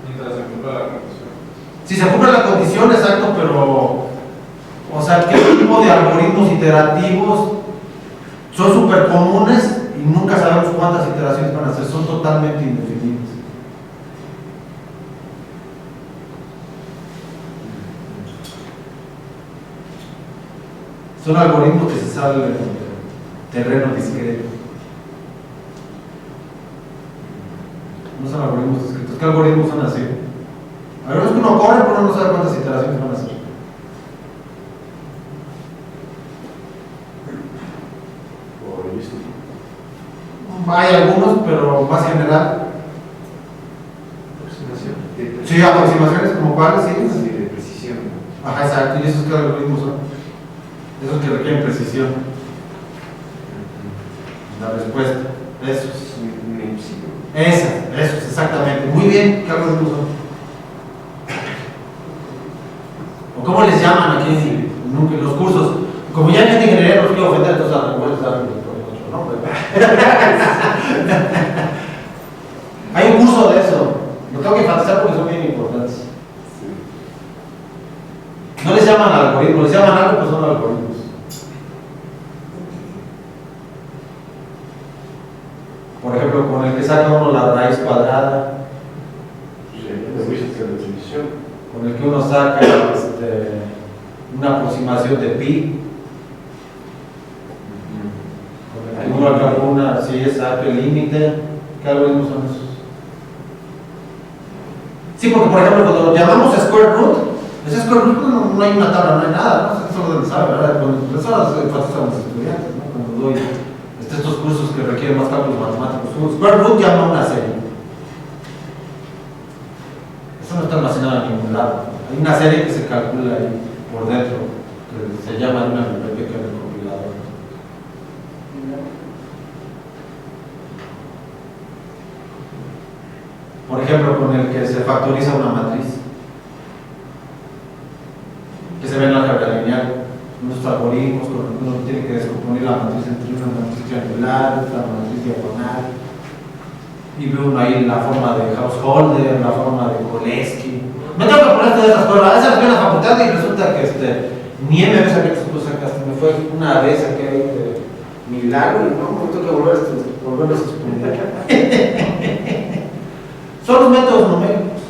Mientras se cumpla la condición. Si se cumple la condición, exacto, pero, o sea, ¿qué tipo de algoritmos iterativos son súper comunes y nunca sabemos cuántas iteraciones van a hacer? Son totalmente indefinibles. Son algoritmos que se salen del terreno discreto. No son algoritmos discretos. ¿Qué algoritmos son así? Algoritmos que uno corre, pero uno no sabe cuántas iteraciones van a hacer. Hay algunos, pero más general. Aproximación. Sí, aproximaciones como cuáles, sí. Sí, de precisión. Ajá, exacto. ¿Y esos qué algoritmos son? Esos que requieren precisión. La respuesta. Esos. Un epsilon. Esos, exactamente. Muy bien, ¿qué algoritmos son? ¿O cómo les llaman aquí en los cursos? Como ya en ingeniería no los quiero ofender, entonces a lo mejor les dan otro nombre. Hay un curso de eso. Lo tengo que enfatizar porque son bien importantes. No les llaman algoritmos, les llaman algo, pues son algoritmos. Por ejemplo, con el que saca uno la raíz cuadrada, con el que uno saca una aproximación de pi, con el que uno calcula si es el límite. ¿Qué algoritmos son esos? Sí, porque por ejemplo cuando lo llamamos square root, ese square root no hay una tabla, no hay nada, ¿no? Eso lo sabe, ¿verdad? Eso lo enfatizan los estudiantes, ¿no? Cuando doy estos cursos que requieren más cálculos matemáticos. Un square root llama una serie. Eso no está almacenado en ningún lado. Hay una serie que se calcula ahí por dentro, que se llama una biblioteca del compilador. Por ejemplo, con el que se factoriza una matriz, que se ve en la álgebra lineal, unos algoritmos con los que uno tiene que descomponer la matriz entre una matriz triangular, otra matriz diagonal, y ve uno ahí la forma de Householder, la forma de Koleski. Me tengo que poner todas esas cosas. Esas fui a la facultad y resulta que ni me ves aquí tus cosas acá. Me fue una vez aquí de milagro y no, me tengo que volverlos a exponer. Son los métodos numéricos.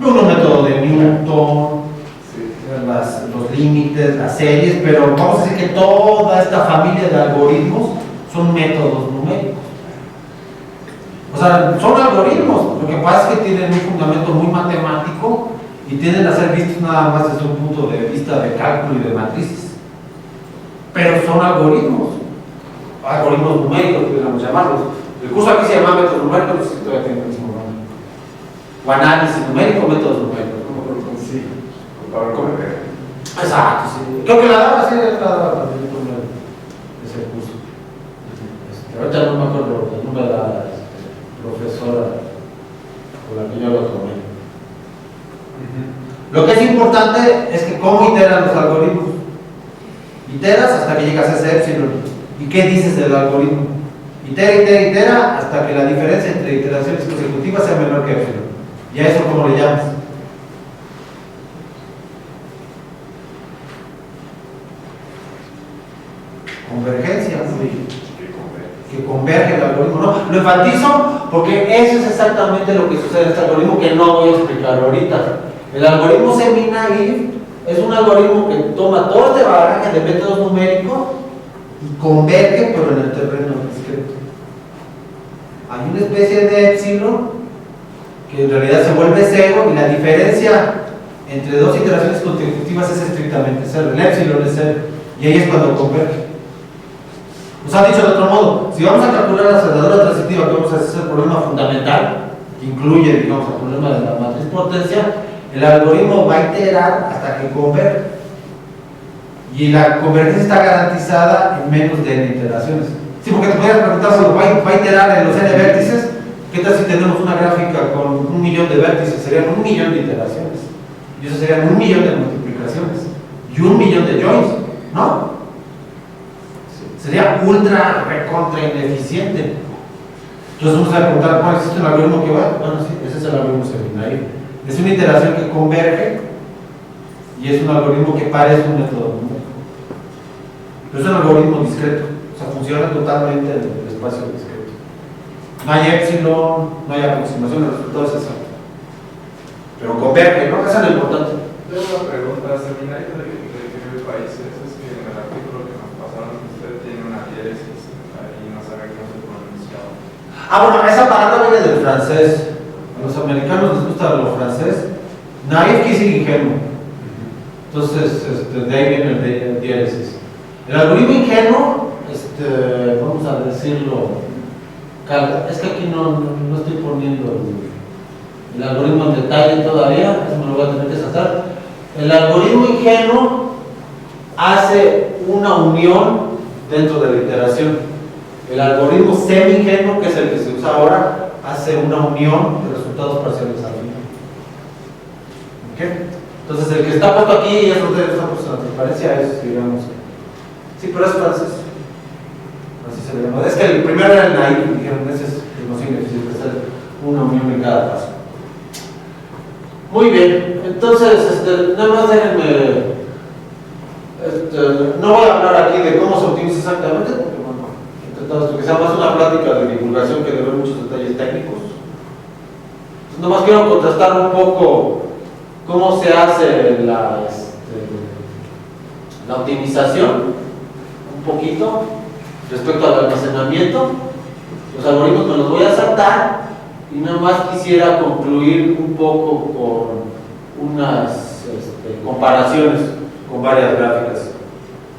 Unos métodos de Newton, los límites, las series, pero vamos a decir que toda esta familia de algoritmos son métodos numéricos. O sea, son algoritmos, lo que pasa es que tienen un fundamento muy matemático y tienden a ser vistos nada más desde un punto de vista de cálculo y de matrices. Pero son algoritmos numéricos, podríamos llamarlos. El curso aquí se llama métodos numéricos, no sé si todavía tiene el mismo nombre. O análisis numérico, métodos numéricos. Sí, con Pablo Correa. Exacto, sí. Creo que la daba, sí, la daba también ese curso. Ahorita no me acuerdo el nombre de la profesora con la que yo lo tomé. Lo que es importante es que cómo iteran los algoritmos. Iteras hasta que llegas a ese epsilon. ¿Y qué dices del algoritmo? Itera hasta que la diferencia entre iteraciones consecutivas sea menor que epsilon. ¿Y a eso cómo le llamas? Convergencia. Que converge el algoritmo, ¿no? Lo enfatizo porque eso es exactamente lo que sucede en este algoritmo que no voy a explicar ahorita. El algoritmo semi-naive es un algoritmo que toma todo este bagaje de métodos numéricos y converge, pero en el terreno discreto. Hay una especie de épsilon que en realidad se vuelve cero, y la diferencia entre dos iteraciones consecutivas es estrictamente cero. El épsilon es cero, y ahí es cuando converge. Nos han dicho de otro modo, si vamos a calcular la cerradura transitiva, que vamos a hacer es el problema fundamental, que incluye, digamos, el problema de la matriz potencia, el algoritmo va a iterar hasta que converge. Y la convergencia está garantizada en menos de n iteraciones. Sí, porque te podrías preguntar, si va a iterar en los n vértices, ¿qué tal si tenemos una gráfica con 1.000.000 de vértices? Serían 1.000.000 de iteraciones. Y eso serían 1.000.000 de multiplicaciones. Y 1.000.000 de joins, ¿no? Sería ultra recontra ineficiente. Entonces vamos a preguntar, ¿cuál existe un algoritmo que va? Bueno, sí, ese es el algoritmo Serinair. Es una iteración que converge y es un algoritmo que parece un método numérico. Pero es un algoritmo discreto, o sea, funciona totalmente en el espacio discreto. No hay épsilon, no hay aproximación, el resultado es exacto. Pero converge, ¿no? Eso es lo importante. Tengo una pregunta, ¿Seminario de qué países? Es que en el artículo que nos pasaron, usted tiene una diéresis y no sabe cómo se pronuncia. Bueno, esa palabra viene del francés. A los americanos les gusta lo francés. Naif quiere decir ingenuo. Entonces, de ahí viene el diéresis. El algoritmo ingenuo, vamos a decirlo, es que aquí no estoy poniendo el algoritmo en detalle todavía, eso me lo voy a tener que saltar. El algoritmo ingenuo hace una unión dentro de la iteración. El algoritmo semi-ingenuo, que es el que se usa ahora, hace una unión de resultados parciales al final. ¿Okay? Entonces, el que está puesto aquí, y eso de esa transparencia, es, digamos, sí, pero es francés. Así se le llama. Es que el primero era el naif, dijeron, ese es el no significa hacer una unión en cada paso. Muy bien, entonces, nada más déjenme. No voy a hablar aquí de cómo se optimiza exactamente, porque bueno, entre todo esto que sea más una plática de divulgación que de ver muchos detalles técnicos. Entonces, nomás quiero contrastar un poco cómo se hace la optimización, un poquito, respecto al almacenamiento. Los algoritmos me los voy a saltar y nada más quisiera concluir un poco con unas comparaciones con varias gráficas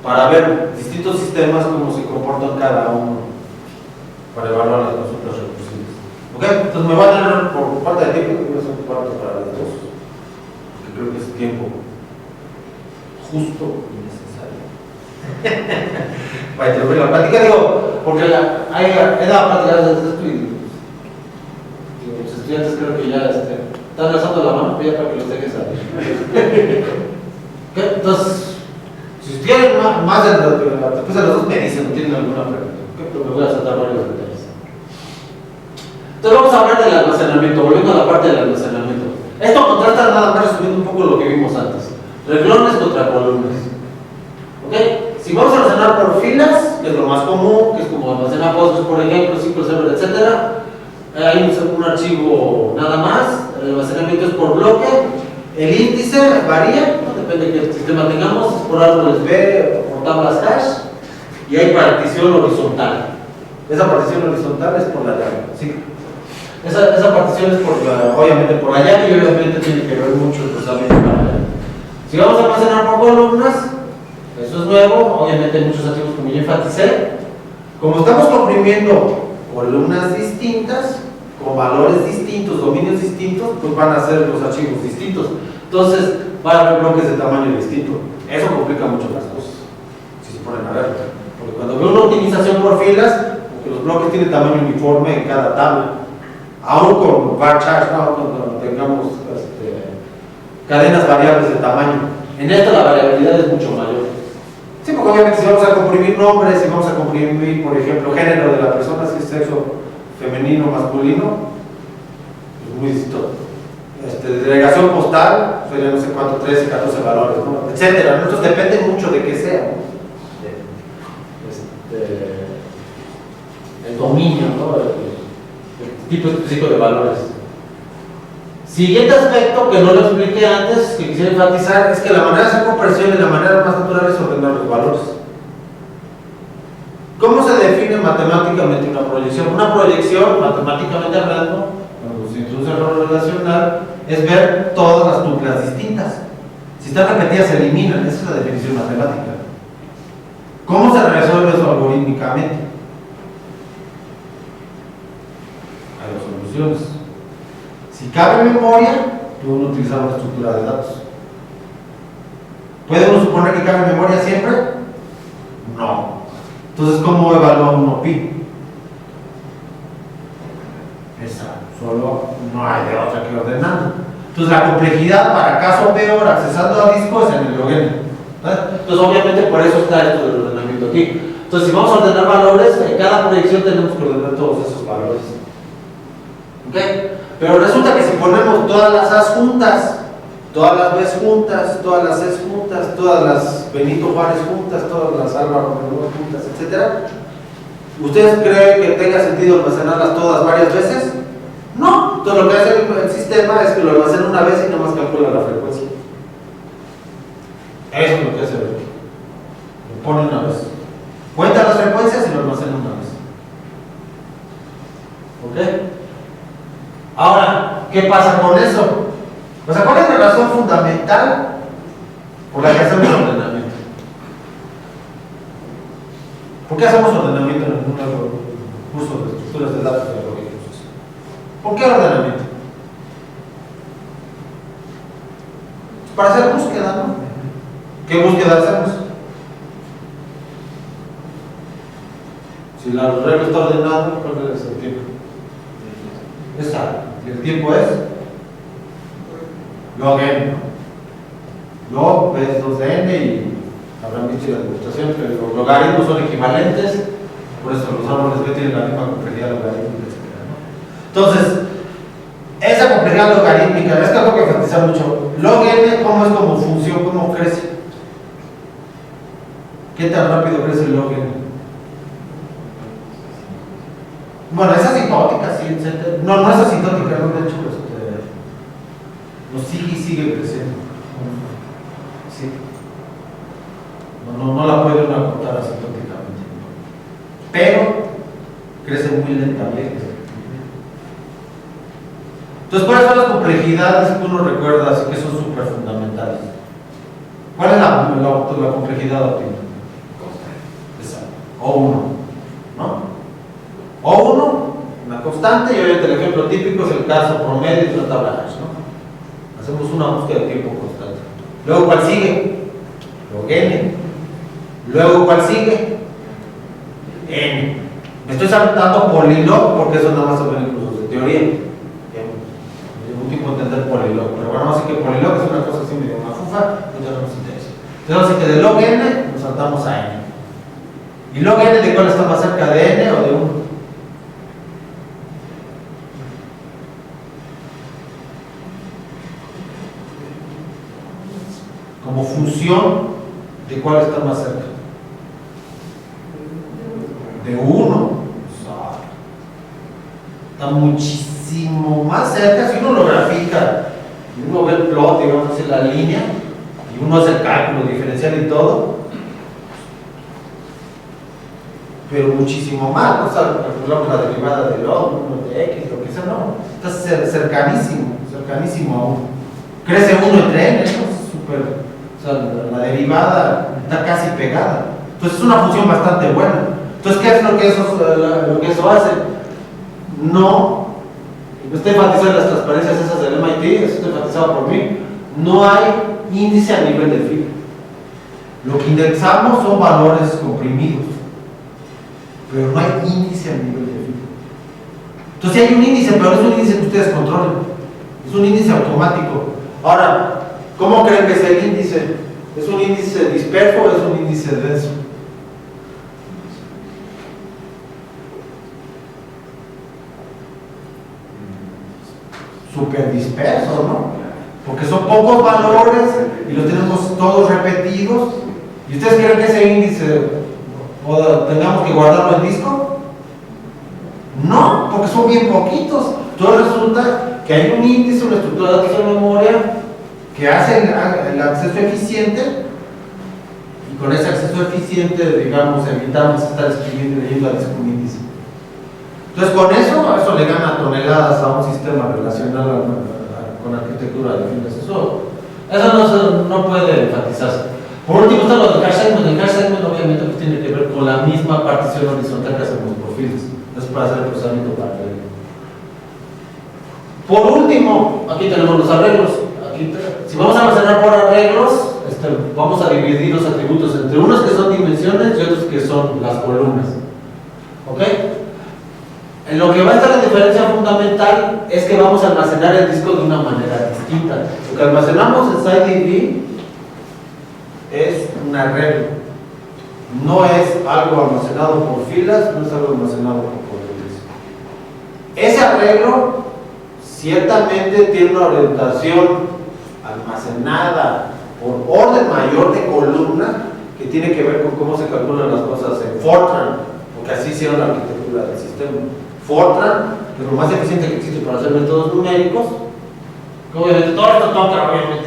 para ver distintos sistemas cómo se comportan cada uno para evaluar las consultas recursibles. ¿Ok? Entonces me voy a tener por falta de tiempo, voy a hacer un cuarto para las dos, porque creo que es tiempo justo y necesario. Para interrumpir la plática, digo, porque he dado pláticas de esto y los estudiantes creo que ya están alzando la mano ya para que los dejes saber. ¿Okay? Entonces, si tienen más después de los dos me dicen, no tienen alguna pregunta, ¿okay? Pero me voy a saltar varios detalles. Entonces vamos a hablar del almacenamiento, volviendo a la parte del almacenamiento. Esto contrasta nada más resumiendo un poco lo que vimos antes. Renglones contra columnas. ¿Ok? Si vamos a almacenar por filas, que es lo más común, que es como almacenar postgres, por ejemplo, SQL Server, etc. Hay un archivo nada más, el almacenamiento es por bloque, el índice varía, ¿no? Depende de qué sistema tengamos, es por árboles B o por tablas hash, y hay partición horizontal. Esa partición horizontal es por la llave, ¿sí? Esa partición es obviamente por la llave y obviamente tiene que ver mucho el procesamiento para la llave. Si vamos a almacenar por columnas, eso es nuevo, obviamente hay muchos archivos como ya enfaticé. Como estamos comprimiendo columnas distintas, con valores distintos, dominios distintos, pues van a ser los archivos distintos. Entonces, van a haber bloques de tamaño distinto. Eso complica mucho las cosas, si se ponen a ver. Porque cuando veo una optimización por filas, porque los bloques tienen tamaño uniforme en cada tabla. Aún con varchar, ¿no? Cuando tengamos cadenas variables de tamaño. En esta la variabilidad es mucho mayor. Sí, porque obviamente si vamos a comprimir nombres, si vamos a comprimir, por ejemplo, género de la persona, si es sexo femenino o masculino, es muy distinto. Delegación postal, sería no sé cuánto, 13, 14 valores, ¿no? Etcétera. Entonces depende mucho de qué sea, ¿no? El dominio, ¿no? El tipo específico de valores. Siguiente aspecto que no lo expliqué antes, que quisiera enfatizar, es que la manera de hacer compresión y la manera más natural es ordenar los valores. ¿Cómo se define matemáticamente una proyección? Una proyección, matemáticamente hablando, cuando se introduce el error relacional, es ver todas las tuplas distintas. Si están repetidas, se eliminan. Esa es la definición matemática. ¿Cómo se resuelve eso algorítmicamente? Hay dos soluciones. Si cabe memoria, puede utilizar una estructura de datos. ¿Puede uno suponer que cabe memoria siempre? No. Entonces, ¿cómo evalúa uno pi? Esa, solo no hay de otra que ordenando. Entonces, la complejidad para caso peor, accesando a disco, es en el log n. Entonces, obviamente, por eso está esto del ordenamiento aquí. Entonces, si vamos a ordenar valores, en cada proyección tenemos que ordenar todos esos valores. ¿Ok? Pero resulta que si ponemos todas las A's juntas, todas las B's juntas, todas las C's juntas, todas las Benito Juárez juntas, todas las Álvaro Obregón juntas, etc., ¿ustedes creen que tenga sentido almacenarlas todas varias veces? No. Entonces lo que hace el sistema es que lo almacena una vez y nada más calcula la frecuencia. Eso es lo que hace el otro. Lo pone una vez. Cuenta las frecuencias y lo almacena una vez. ¿Ok? Ahora, ¿qué pasa con eso? O sea, ¿cuál es la razón fundamental por la que hacemos ordenamiento? ¿Por qué hacemos ordenamiento en un curso de estructuras de datos y algoritmos? ¿Por qué ordenamiento? Para hacer búsqueda, ¿no? ¿Qué búsqueda hacemos? Si la regla está ordenada, ¿cuál es el tiempo? Esta. ¿Y el tiempo es? Log n. Log es 2 de n y habrán visto la demostración que los logaritmos son equivalentes, por eso los árboles B tienen la misma complejidad logarítmica, etc. Entonces, esa complejidad logarítmica, es que tengo que enfatizar mucho. Log n, ¿cómo es como función? ¿Cómo crece? ¿Qué tan rápido crece el log n? Bueno, es asintótica, sí, etc. No, no es asintótica, no, de hecho, no sigue creciendo. Sí. No la puede uno acortar asintóticamente. Pero crece muy lentamente. Entonces, ¿cuáles son las complejidades que uno recuerda así que son súper fundamentales? ¿Cuál es la complejidad óptima? Esa, O1, ¿no? O1, una constante, y obviamente el ejemplo típico es el caso promedio de una tabla Hash, ¿no? Hacemos una búsqueda de tiempo constante. Luego, ¿cuál sigue? Log n. Luego, ¿cuál sigue? N. Me estoy saltando polilog porque eso nada más se ve en cursos de teoría. Es un tipo de entender polilog, pero bueno, así que polilog es una cosa así medio mafufa, pues ya no nos interesa. Entonces, que de log n nos saltamos a n. ¿Y log n de cuál está más cerca, de n o de 1? Como función de cuál está más cerca. De 1. Está muchísimo más cerca. Si uno lo grafica y uno ve el plot, digamos así, la línea, y uno hace el cálculo diferencial y todo, pero muchísimo más. O sea, calculamos la derivada de log, 1 de x, lo que sea, no. Está cercanísimo a 1. Crece 1 entre n, ¿no? Súper. O sea, la derivada está casi pegada. Entonces es una función bastante buena. Entonces, ¿qué es lo que eso hace? No, está enfatizado en las transparencias esas del MIT, eso está enfatizado por mí. No hay índice a nivel de fila. Lo que indexamos son valores comprimidos, pero no hay índice a nivel de fila. Entonces, sí hay un índice, pero no es un índice que ustedes controlen. Es un índice automático. Ahora, ¿cómo creen que es el índice? ¿Es un índice disperso o es un índice denso? Súper disperso, ¿no? Porque son pocos valores y los tenemos todos repetidos. ¿Y ustedes creen que ese índice tengamos que guardarlo en disco? No. porque son bien poquitos. Entonces resulta que hay un índice, una estructura de datos de memoria que hace el acceso eficiente, y con ese acceso eficiente, digamos, evitamos estar escribiendo y leyendo al disco un índice. Entonces con eso le gana toneladas a un sistema relacional con arquitectura de fines. Eso no puede enfatizarse. Por último está lo del cache segment. El cache segment obviamente pues, tiene que ver con la misma partición horizontal que hacemos los perfiles. Es para hacer el procesamiento paralelo. Por último, aquí tenemos los arreglos. Si vamos a almacenar por arreglos, vamos a dividir los atributos entre unos que son dimensiones y otros que son las columnas. ¿Ok? En lo que va a estar la diferencia fundamental es que vamos a almacenar el disco de una manera distinta. Lo que almacenamos en SciDB es un arreglo. No es algo almacenado por filas, no es algo almacenado por columnas. Ese arreglo ciertamente tiene una orientación almacenada por orden mayor de columna que tiene que ver con cómo se calculan las cosas en Fortran, porque así hicieron la arquitectura del sistema. Fortran, que es lo más eficiente que existe para hacer métodos numéricos, que obviamente todo esto toca, obviamente,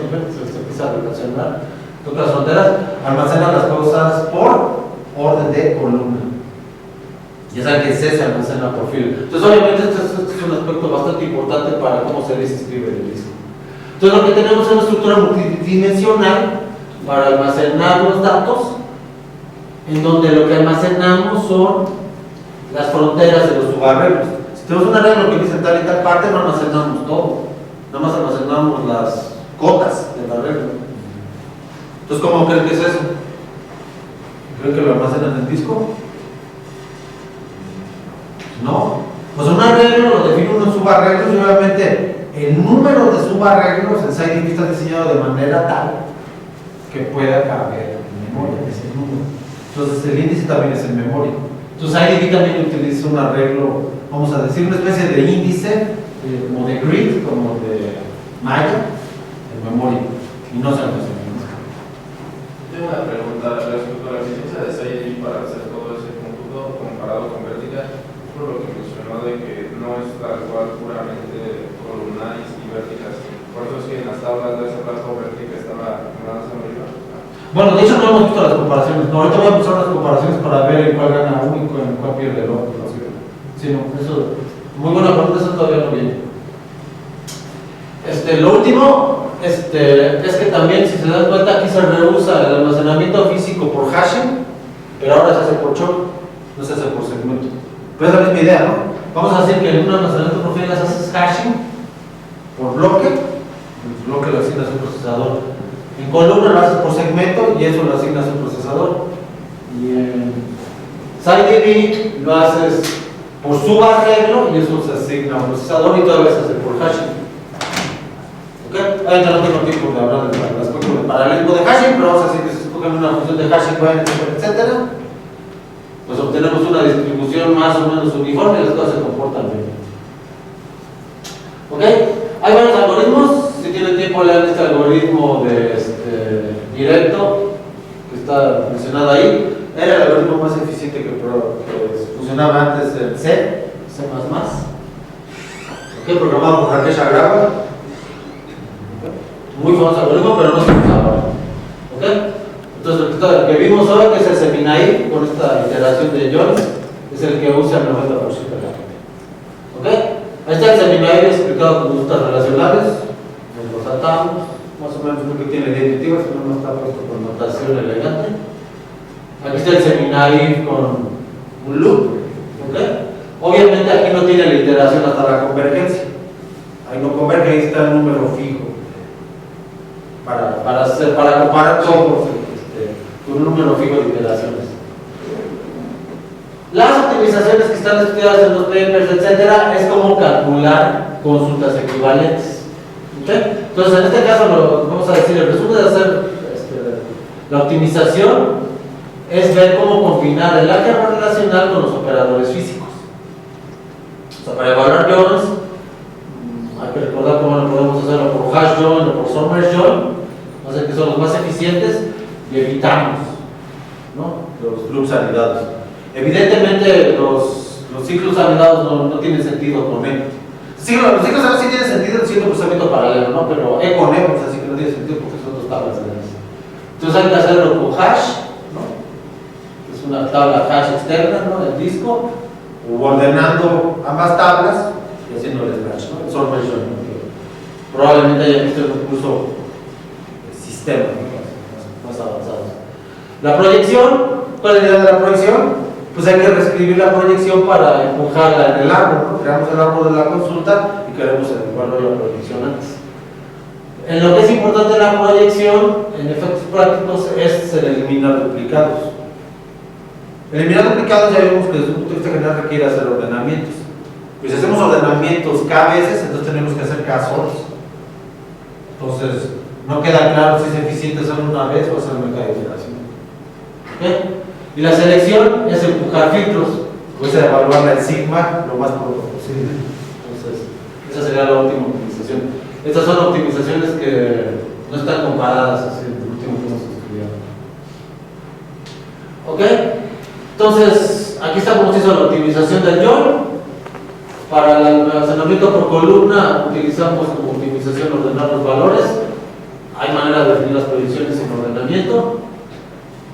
se empieza a relacionar, toca las fronteras, almacena las cosas por orden de columna. Ya saben que C se almacena por fila. Entonces, obviamente, este es un aspecto bastante importante para cómo se escribe el disco. Entonces, lo que tenemos es una estructura multidimensional para almacenar los datos, en donde lo que almacenamos son las fronteras de los subarreglos. Si tenemos un arreglo que dice tal y tal parte, no almacenamos todo, nada más almacenamos las cotas del arreglo. Entonces, ¿cómo creen que es eso? ¿Creen que lo almacenan en el disco? No. Pues un arreglo lo define uno en subarreglos y obviamente el número de subarreglos en SciDB está diseñado de manera tal que pueda caber en memoria ese número. Entonces, el índice también es en memoria. Entonces SciDB también utiliza un arreglo, vamos a decir, una especie de índice, como de grid, como de malla, en memoria, y no se almacena en disco. Tengo una pregunta respecto a la eficiencia de SciDB para hacer todo ese cómputo comparado con Vertica, por lo que mencionó de que no es tal cual puramente columnar y Vertica. Por eso es que en las tablas de ese plazo Vertica estaba más arriba. Bueno, de hecho no hemos visto las comparaciones. No, ahorita voy a empezar las comparaciones para ver en cuál gana uno y en cuál pierde el otro. Sí, no, eso, muy buena pregunta, eso todavía no viene. Lo último, es que también, si se dan cuenta, aquí se reusa el almacenamiento físico por hashing, pero ahora se hace por chunk, no se hace por segmento. Pero es la misma idea, ¿no? Vamos a decir que en un almacenamiento por filas haces hashing por bloque, el bloque lo asignas a un procesador. En columna lo haces por segmento y eso lo asignas a un procesador. Y en SciDB lo haces por subarreglo y eso se asigna a un procesador y todavía se hace por hashing. ¿Ok? Ahorita no tengo tiempo de hablar del aspecto de paralelismo de hashing, pero vamos a decir que si se escogen una función de hashing, etcétera, pues obtenemos una distribución más o menos uniforme y las cosas se comportan bien. ¿Ok? Hay varios algoritmos. Si tienen tiempo, lean este algoritmo de directo que está mencionado ahí. Era el algoritmo más eficiente que funcionaba antes en C++. ¿Ok? Programado por Rakesh Agrawal. Muy famoso algoritmo, pero no se usa ahora. ¿Ok? Entonces, el que vimos ahora, que es el semi-naive, con esta iteración de Jones, es el que usa el 90% de la gente. ¿Ok? Ahí está el semi-naive explicado con conductas relacionales. Los atamos, más o menos lo que tiene de intuitiva, si no está puesto con notación elegante. Aquí está el semi-naive con un loop. ¿Okay? Obviamente aquí no tiene la iteración hasta la convergencia. Ahí no converge, ahí está el número fijo. Para comparar todo con un número fijo de iteraciones. Las optimizaciones que están estudiadas en los papers, etcétera, es como calcular consultas equivalentes. ¿Okay? Entonces, en este caso, vamos a decir, el resultado de hacer la optimización es ver cómo combinar el álgebra relacional con los operadores físicos. O sea, para evaluar joins, hay que recordar cómo podemos hacerlo por hash join o por submerge join, que son los más eficientes y evitamos, ¿no?, los groups anidados. Evidentemente, los los ciclos anidados no tienen sentido con E. Sí, los ciclos anidados sí tienen sentido en cierto procesamiento paralelo, ¿no? Pero E con E, pues así que no tiene sentido porque son dos tablas de E. Entonces hay que hacerlo con hash, ¿no? Es una tabla hash externa, ¿no? Del disco, o ordenando ambas tablas y haciéndoles match, ¿no? El sort version, ¿no? Probablemente hayan visto incluso sistemas, ¿no? Más avanzados. La proyección, ¿cuál es la idea de la proyección? Pues hay que reescribir la proyección para empujarla en el árbol, ¿no? Creamos el árbol de la consulta y queremos el valor de la proyección antes. En lo que es importante la proyección, en efectos prácticos, es el eliminar duplicados. Eliminar duplicados ya vimos que desde un punto de vista general requiere hacer ordenamientos. Pues si hacemos ordenamientos K veces, entonces tenemos que hacer K solos. Entonces, no queda claro si es eficiente hacerlo una vez o hacerlo en cada iteración. ¿Okay? Y la selección es empujar filtros, pues evaluar el sigma lo más pronto posible. Entonces, esa sería la última optimización. Estas son optimizaciones que no están comparadas así, el último que hemos estudiado. ¿Ok? Entonces, aquí está cómo se hizo la optimización del join. Para el almacenamiento por columna utilizamos como optimización ordenar los valores. Hay manera de definir las proyecciones en ordenamiento.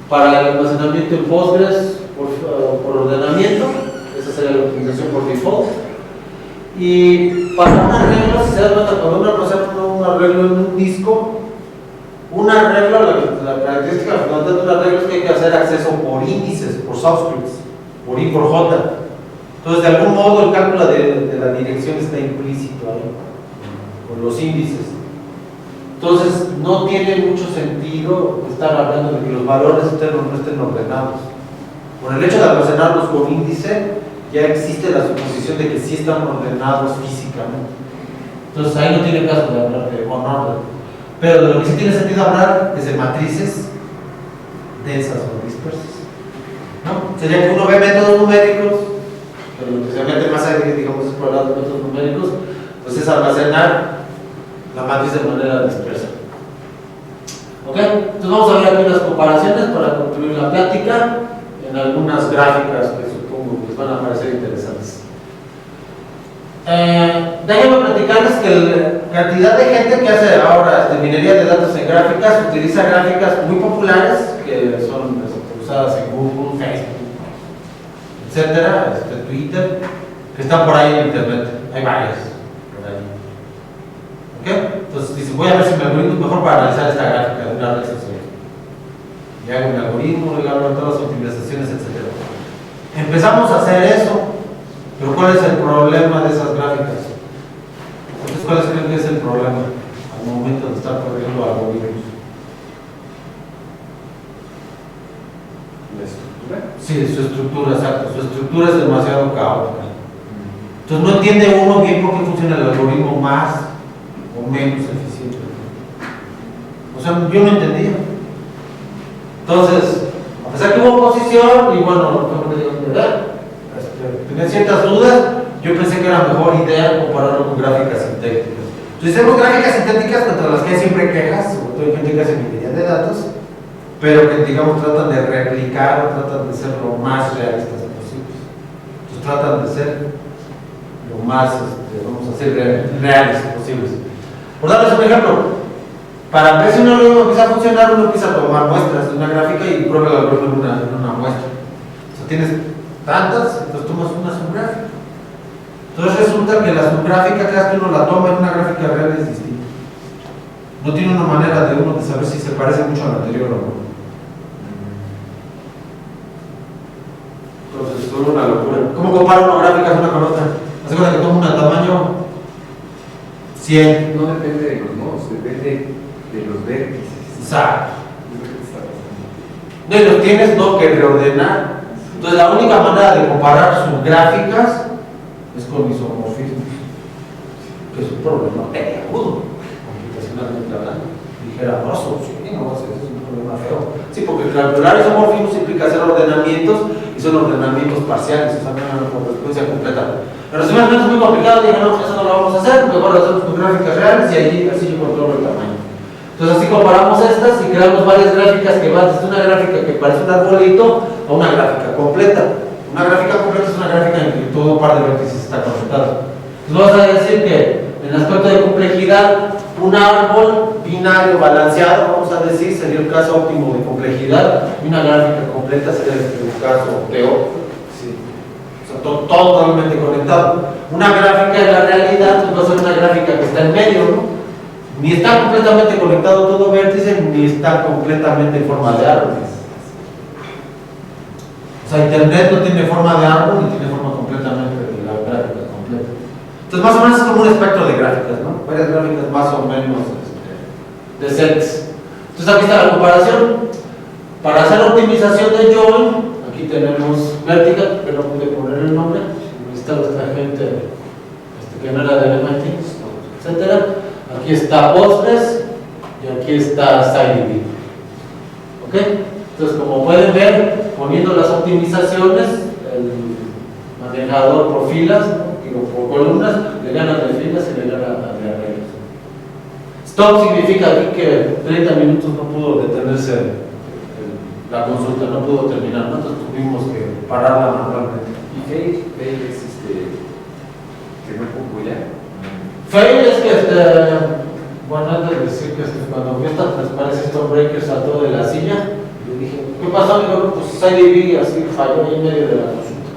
Para el almacenamiento en Postgres por ordenamiento, esa sería la optimización por default. Y para un arreglo, si se dan cuenta, cuando uno procesa un arreglo en un disco, un arreglo, la característica fundamental de un arreglo es que hay que hacer acceso por índices, por subscripts, por I por J. Entonces, de algún modo, el cálculo de la dirección está implícito ahí, con los índices. Entonces, no tiene mucho sentido estar hablando de que los valores estén o no estén ordenados. Por el hecho de almacenarlos con índice, ya existe la suposición de que sí están ordenados físicamente. Entonces, ahí no tiene caso de hablar de on order. Pero de lo que sí tiene sentido hablar es de matrices densas o dispersas, ¿no? Sería que uno ve métodos numéricos, pero lo que se mete más ahí, digamos, es por el lado de métodos numéricos, pues es almacenar la matriz de manera dispersa. ¿Ok? Entonces vamos a ver aquí unas comparaciones para concluir la plática en algunas gráficas que supongo que les van a parecer interesantes. Déjenme platicarles que la cantidad de gente que hace ahora minería de datos en gráficas utiliza gráficas muy populares que son usadas en Google, Facebook, etcétera, Twitter, que están por ahí en internet. Hay varias por ahí. ¿Ok? Entonces dicen, voy a ver si mi algoritmo es mejor para analizar esta gráfica de una red social. Y hago un algoritmo, le hago todas las optimizaciones, etcétera. Empezamos a hacer eso. Pero ¿cuál es el problema de esas gráficas? Entonces, ¿cuál creen que es el problema al momento de estar corriendo algoritmos? ¿La estructura? Sí, su estructura, exacto. Su estructura es demasiado caótica. Entonces no entiende uno bien por qué funciona el algoritmo más o menos eficiente. O sea, yo no entendía. Entonces, a pesar que hubo oposición, y bueno, tenía ciertas dudas, yo pensé que era mejor idea compararlo con gráficas sintéticas. Entonces, hacemos gráficas sintéticas contra las que hay siempre quejas, sobre todo hay gente que hace minería de datos, pero que, digamos, tratan de replicar o tratan de ser lo más realistas posibles. Entonces, tratan de ser lo más, vamos a decir, reales posibles. Por darles un ejemplo, para ver si un algoritmo empieza a funcionar, uno empieza a tomar muestras de una gráfica y prueba el algoritmo en una muestra. O sea, tienes tantas, entonces tomas una subgráfica. Entonces resulta que la subgráfica, cada vez que uno la toma en una gráfica real es distinta. No tiene una manera de uno de saber si se parece mucho a la anterior o no. Entonces es una locura. ¿Cómo comparo una gráfica una con otra? ¿Hace cuenta que tomo una tamaño 100? No depende de los nodos, depende de los vértices. Exacto. Es lo que está pasando. No, y los tienes no que reordenar. Entonces la única manera de comparar sus gráficas es con isomorfismos, que es un problema peliagudo, computacionalmente hablando. Dijera, no, ese es un problema feo. Sí, porque calcular isomorfismos implica hacer ordenamientos y son ordenamientos parciales, o sea, no hay una correspondencia completa. Pero si es muy complicado, dije, no, eso no lo vamos a hacer, mejor lo hacemos con gráficas reales y allí así yo controlo el tamaño. Entonces así comparamos estas y creamos varias gráficas que van desde una gráfica que parece un arbolito a una gráfica completa. Una gráfica completa es una gráfica en que todo par de vértices está conectado. Entonces vamos a decir que en el aspecto de complejidad, un árbol binario balanceado, vamos a decir, sería el caso óptimo de complejidad, y una gráfica completa sería el caso peor. Sí. O sea, todo totalmente conectado. Una gráfica en la realidad pues va a ser una gráfica que está en medio, ¿no? Ni está completamente conectado todo vértice, ni está completamente en forma de árboles. O sea, Internet no tiene forma de árbol ni tiene forma completamente de la gráfica completa. Entonces, más o menos es como un espectro de gráficas, ¿no? Varias gráficas más o menos decentes. Entonces, aquí está la comparación. Para hacer optimización de join, aquí tenemos Vertical, que no pude poner el nombre, está nuestra gente que no era de MIT, etcétera. Aquí está Postgres y aquí está SciDB. ¿Ok? Entonces, como pueden ver, poniendo las optimizaciones, el manejador por filas, ¿no? Digo, por columnas, le gana de filas y le gana de arreglos. Stop significa aquí que 30 minutos no pudo detenerse la consulta, no pudo terminar, ¿no? Entonces tuvimos que pararla manualmente. ¿Y fail es que no pudo ya? Fail es que, bueno, antes de decir que cuando vi esta transparencia Stonebreaker saltó de la silla, le dije, ¿qué pasó? Le digo, pues SciDB así falló ahí en medio de la consulta.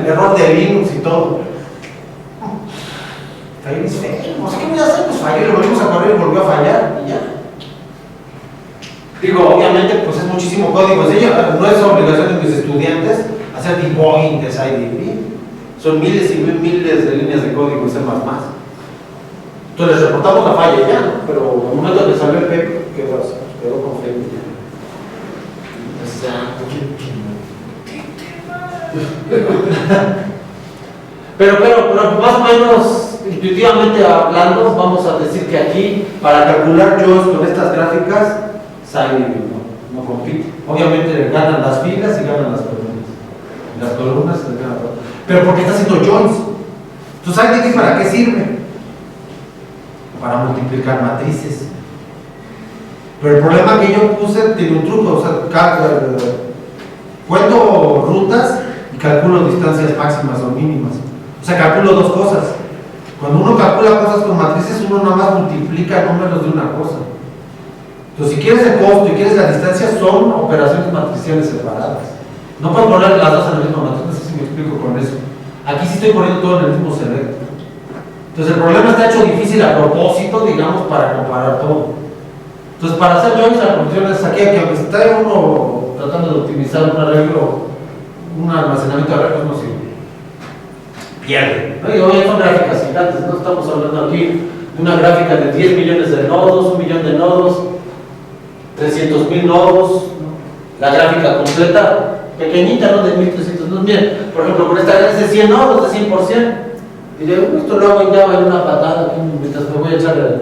Error de Linux y todo. Fail es fail. No sé qué voy a hacer, pues falló, lo volvimos a correr y volvió a fallar y ya. Digo, obviamente, pues es muchísimo código. No es obligación de mis estudiantes hacer debugging de SciDB. Son miles y miles de líneas de código en C++. Entonces les reportamos la falla ya, ¿no? Pero al momento que salió el paper, quedó con fail ya. Pero más o menos intuitivamente hablando, vamos a decir que aquí, para calcular joins con estas gráficas, SciDB no compite. Obviamente ganan las filas y ganan las columnas. Las columnas se ganan todo. Pero porque está haciendo joins. Entonces, SciDB ¿para qué sirve? Para multiplicar matrices. Pero el problema que yo puse tiene un truco, o sea, cuento rutas y calculo distancias máximas o mínimas. O sea, calculo dos cosas. Cuando uno calcula cosas con matrices, uno nada más multiplica números de una cosa. Entonces, si quieres el costo y quieres la distancia, son operaciones matriciales separadas. No puedo poner las dos en la misma matriz, no sé si me explico con eso. Aquí sí estoy poniendo todo en el mismo select. Entonces, el problema está hecho difícil a propósito, digamos, para comparar todo. Entonces, para hacer joins, la conclusión es aquí, que aunque esté uno tratando de optimizar un arreglo, un almacenamiento de arreglos, no sirve. Pierde. ¿No? Y hoy son gráficas gigantes, no estamos hablando aquí de una gráfica de 10 millones de nodos, 1 millón de nodos, 300,000 nodos, ¿no? La gráfica completa, pequeñita, ¿no? De 1300 nodos. Bien, por ejemplo, con esta gráfica de 100 nodos, de 100%, diré, esto lo hago ya en una patada, aquí, mientras me voy a echar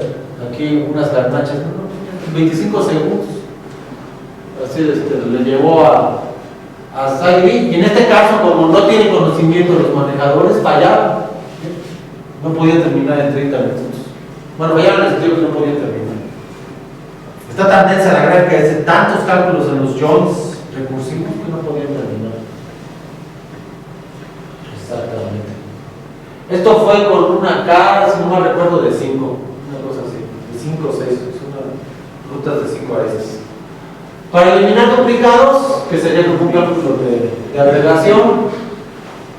aquí unas garnachas, ¿no? 25 segundos. Así le llevó a SciDB, y en este caso, como no tienen conocimiento los manejadores, fallaron. No podían terminar en 30 minutos. Bueno, fallaron en el sentido que no podían terminar. Está tan densa la gráfica, hace tantos cálculos en los joins recursivos que no podían terminar. Exactamente. Esto fue con una K, si no me recuerdo, de 5, una cosa así, de 5 o 6, rutas de 5 veces. Para eliminar duplicados, que sería como un cálculo de agregación,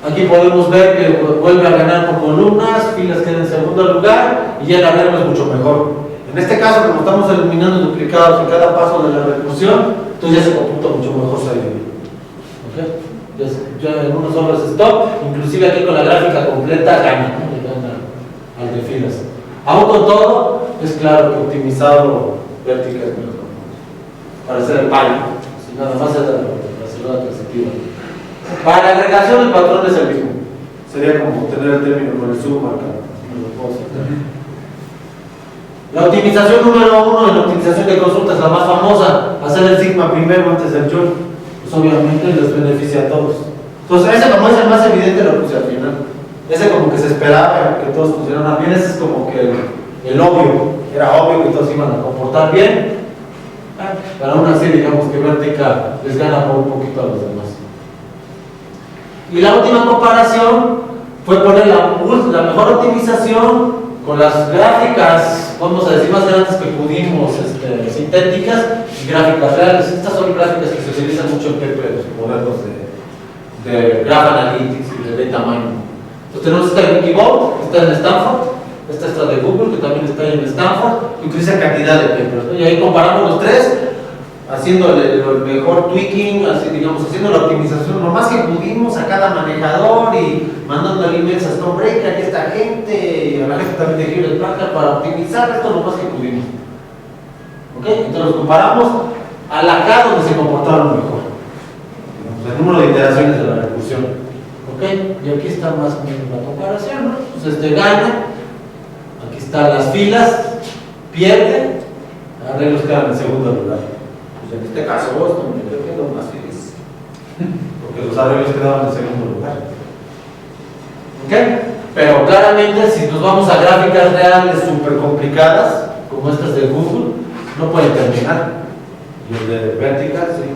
aquí podemos ver que vuelve a ganar por columnas, filas quedan en segundo lugar y ya el arreglo es mucho mejor. En este caso, como estamos eliminando duplicados en cada paso de la recursión, entonces ya se computa mucho mejor SciDB. ¿Okay? Ya en uno solo es stop, inclusive aquí con la gráfica completa gana, ¿no? Le gana al de filas. Aún con todo, es claro que optimizado vertical es mejor para hacer el paño, si nada más es la segunda perspectiva. Para la agregación el patrón es el mismo, sería como tener el término con el submarcado. La optimización número 1 en la optimización de consultas, la más famosa, hacer el sigma primero antes del join, pues obviamente les beneficia a todos. Entonces ese como es el más evidente lo puse al final, ese como que se esperaba que todos funcionaran bien, ese es como que el obvio, era obvio que todos iban a comportar bien, pero aún así digamos que Vertica les gana por un poquito a los demás. Y la última comparación fue poner la mejor optimización con las gráficas, vamos a decir, más grandes que pudimos, sintéticas, y gráficas reales. Estas son gráficas que se utilizan mucho en PP, los modelos de Graph Analytics y de Data Mining. Entonces tenemos esta de Wikibot, esta en Stanford, esta es la de Google, que también está en Stanford, y utiliza cantidad de papers, ¿no? Y ahí comparamos los tres, haciendo el mejor tweaking, así, digamos, haciendo la optimización lo más que pudimos a cada manejador y mandando emails a Stonebreaker, a esta gente y a la gente también de Hewlett Packard para optimizar esto lo más que pudimos. ¿Ok? Entonces los comparamos a la K donde se comportaron mejor. Digamos, el número de iteraciones de la recursión. ¿Ok? Y aquí está más o menos la comparación, ¿no? Pues gana, aquí están las filas, pierde, arreglos quedan en segundo lugar. En este caso, Boston me quedo más feliz, porque los arreglos quedaban en segundo lugar. ¿Ok? Pero claramente, si nos vamos a gráficas reales súper complicadas, como estas de Google, no pueden terminar. Y el de Vertical, sí.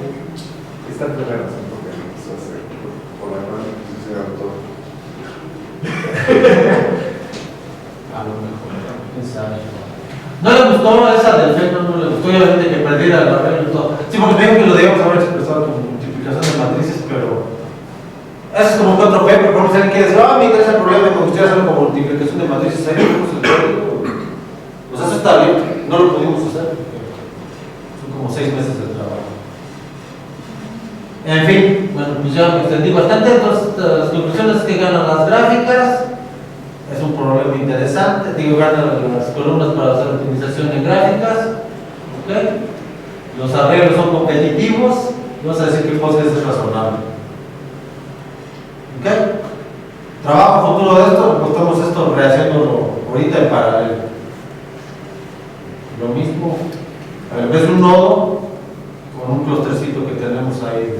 Esta fue la razón por la que quiso hacer, por la cual quiso ser autor. A lo mejor, quién sabe. No le gustó esa del FED, no le gustó obviamente que perdiera el arreglo y todo. Sí, porque me dijo que lo debíamos haber expresado como multiplicación de matrices, pero eso es como que otro paper, por ejemplo, si alguien quiere decir, me interesa el problema, me gustaría hacerlo como multiplicación de matrices, ahí tenemos el código. Pues eso está bien, no lo pudimos hacer, son como 6 meses de trabajo. En fin, bueno, pues ya me extendí bastante, entonces las conclusiones es que ganan las gráficas. Es un problema interesante, digo, ganan las columnas para hacer optimización de gráficas, ¿okay? Los arreglos son competitivos, vamos a decir que Postgres es razonable. ¿Okay? Trabajo futuro de esto, pues estamos esto rehaciéndolo ahorita en paralelo. Lo mismo, en vez de un nodo, con un clustercito que tenemos ahí de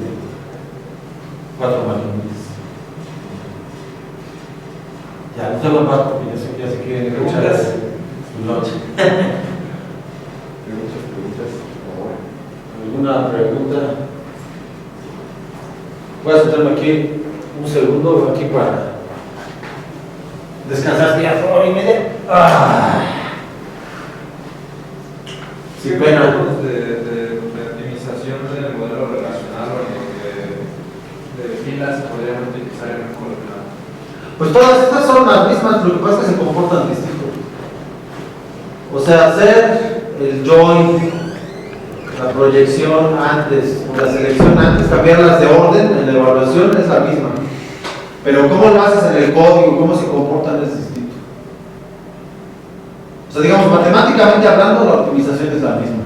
4 maquinitas. Ya, no tengo más porque ya se quieren escuchar su noche. Hay muchas preguntas. ¿Alguna pregunta? Voy a sentarme aquí un segundo, aquí para descansar ya por hora y media. Sin pena. De optimización del modelo relacional o de filas se podrían utilizar en un columnar. Pues todas estas son las mismas, lo que pasa es que se comportan distinto. O sea, hacer el join, la proyección antes, o la selección antes, cambiarlas de orden en la evaluación es la misma. Pero cómo lo haces en el código, cómo se comportan es distinto. O sea, digamos, matemáticamente hablando, la optimización es la misma.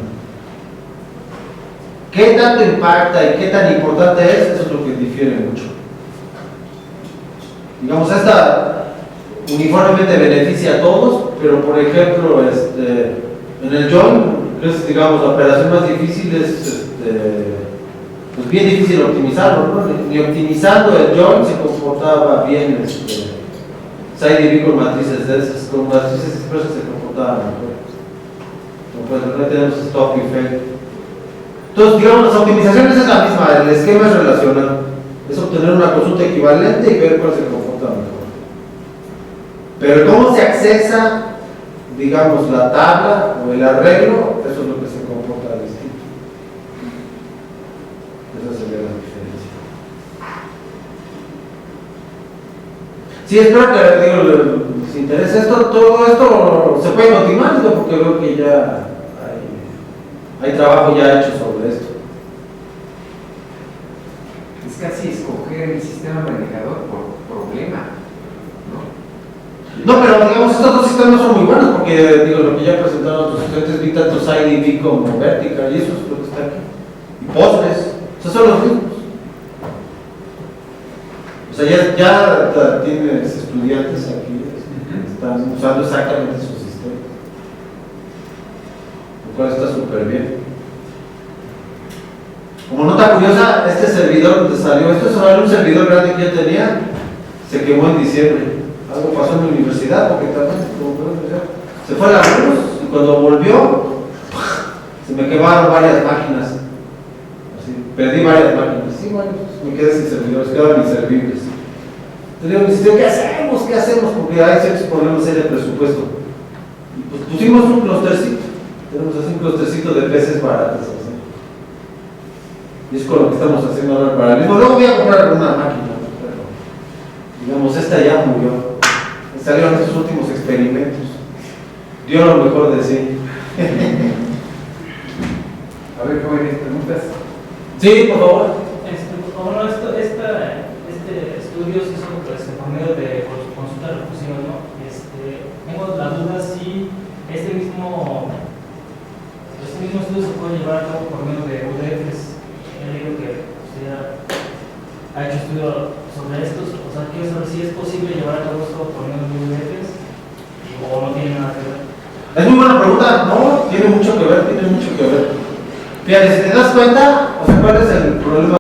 ¿Qué tanto impacta y qué tan importante es? Eso es lo que difiere mucho. Digamos, esta uniformemente beneficia a todos, pero por ejemplo, en el join, que es, digamos, la operación más difícil es pues bien difícil optimizarlo, ¿no? Ni optimizando el join se comportaba bien SideDB con matrices densas, con matrices expresas se comportaba mejor. Pues no tenemos stop y fail. Entonces, digamos, las optimizaciones es la misma, el esquema es relacional. Es obtener una consulta equivalente y ver cuál se comporta mejor. Pero cómo se accesa, digamos, la tabla o el arreglo, eso es lo que se comporta distinto. Esa sería la diferencia. Sí, espero que les interese esto. Todo esto se puede continuar, porque veo que ya hay trabajo ya hecho sobre esto. Es casi escoger el sistema manejador por problema, ¿no? No, pero digamos, estos dos sistemas son muy buenos porque, digo, lo que ya presentaron tus estudiantes, vi tanto SideDB como Vertical, y eso es lo que está aquí. Y Postgres, esos son los mismos. O sea, ya tienes estudiantes aquí que están usando exactamente su sistema, lo cual está súper bien. Como nota curiosa, este servidor donde salió, esto es un servidor grande que yo tenía, se quemó en diciembre. Algo pasó en mi universidad, porque también se fue la luz y cuando volvió, se me quemaron varias máquinas. Así, perdí varias máquinas. Sí, bueno, me quedé sin servidores, quedaban inservibles. Entonces yo me insistió, ¿qué hacemos? ¿Qué hacemos? Porque hay ciertos problemas ahí de presupuesto. Y pues pusimos un clustercito. Tenemos así un clustercito de peces baratos. ¿Sí? Y es con lo que estamos haciendo ahora el paralelismo. Luego voy a comprar una máquina, pero digamos, esta ya murió. Salieron estos últimos experimentos. Dio lo mejor de sí. A ver, jóvenes, preguntas. Sí, por favor. Bueno, este estudio se hizo por medio de consulta recursiva, ¿no? Tengo la duda si este mismo estudio se puede llevar a cabo por medio de UDFs. Yo digo que usted ha hecho estudio sobre estos, o sea, quiero saber si es posible llevar a cabo esto por medio de UDFs o no tiene nada que ver. Es muy buena pregunta. No, tiene mucho que ver, tiene mucho que ver. Fíjate, si te das cuenta, o sea, ¿cuál es el problema?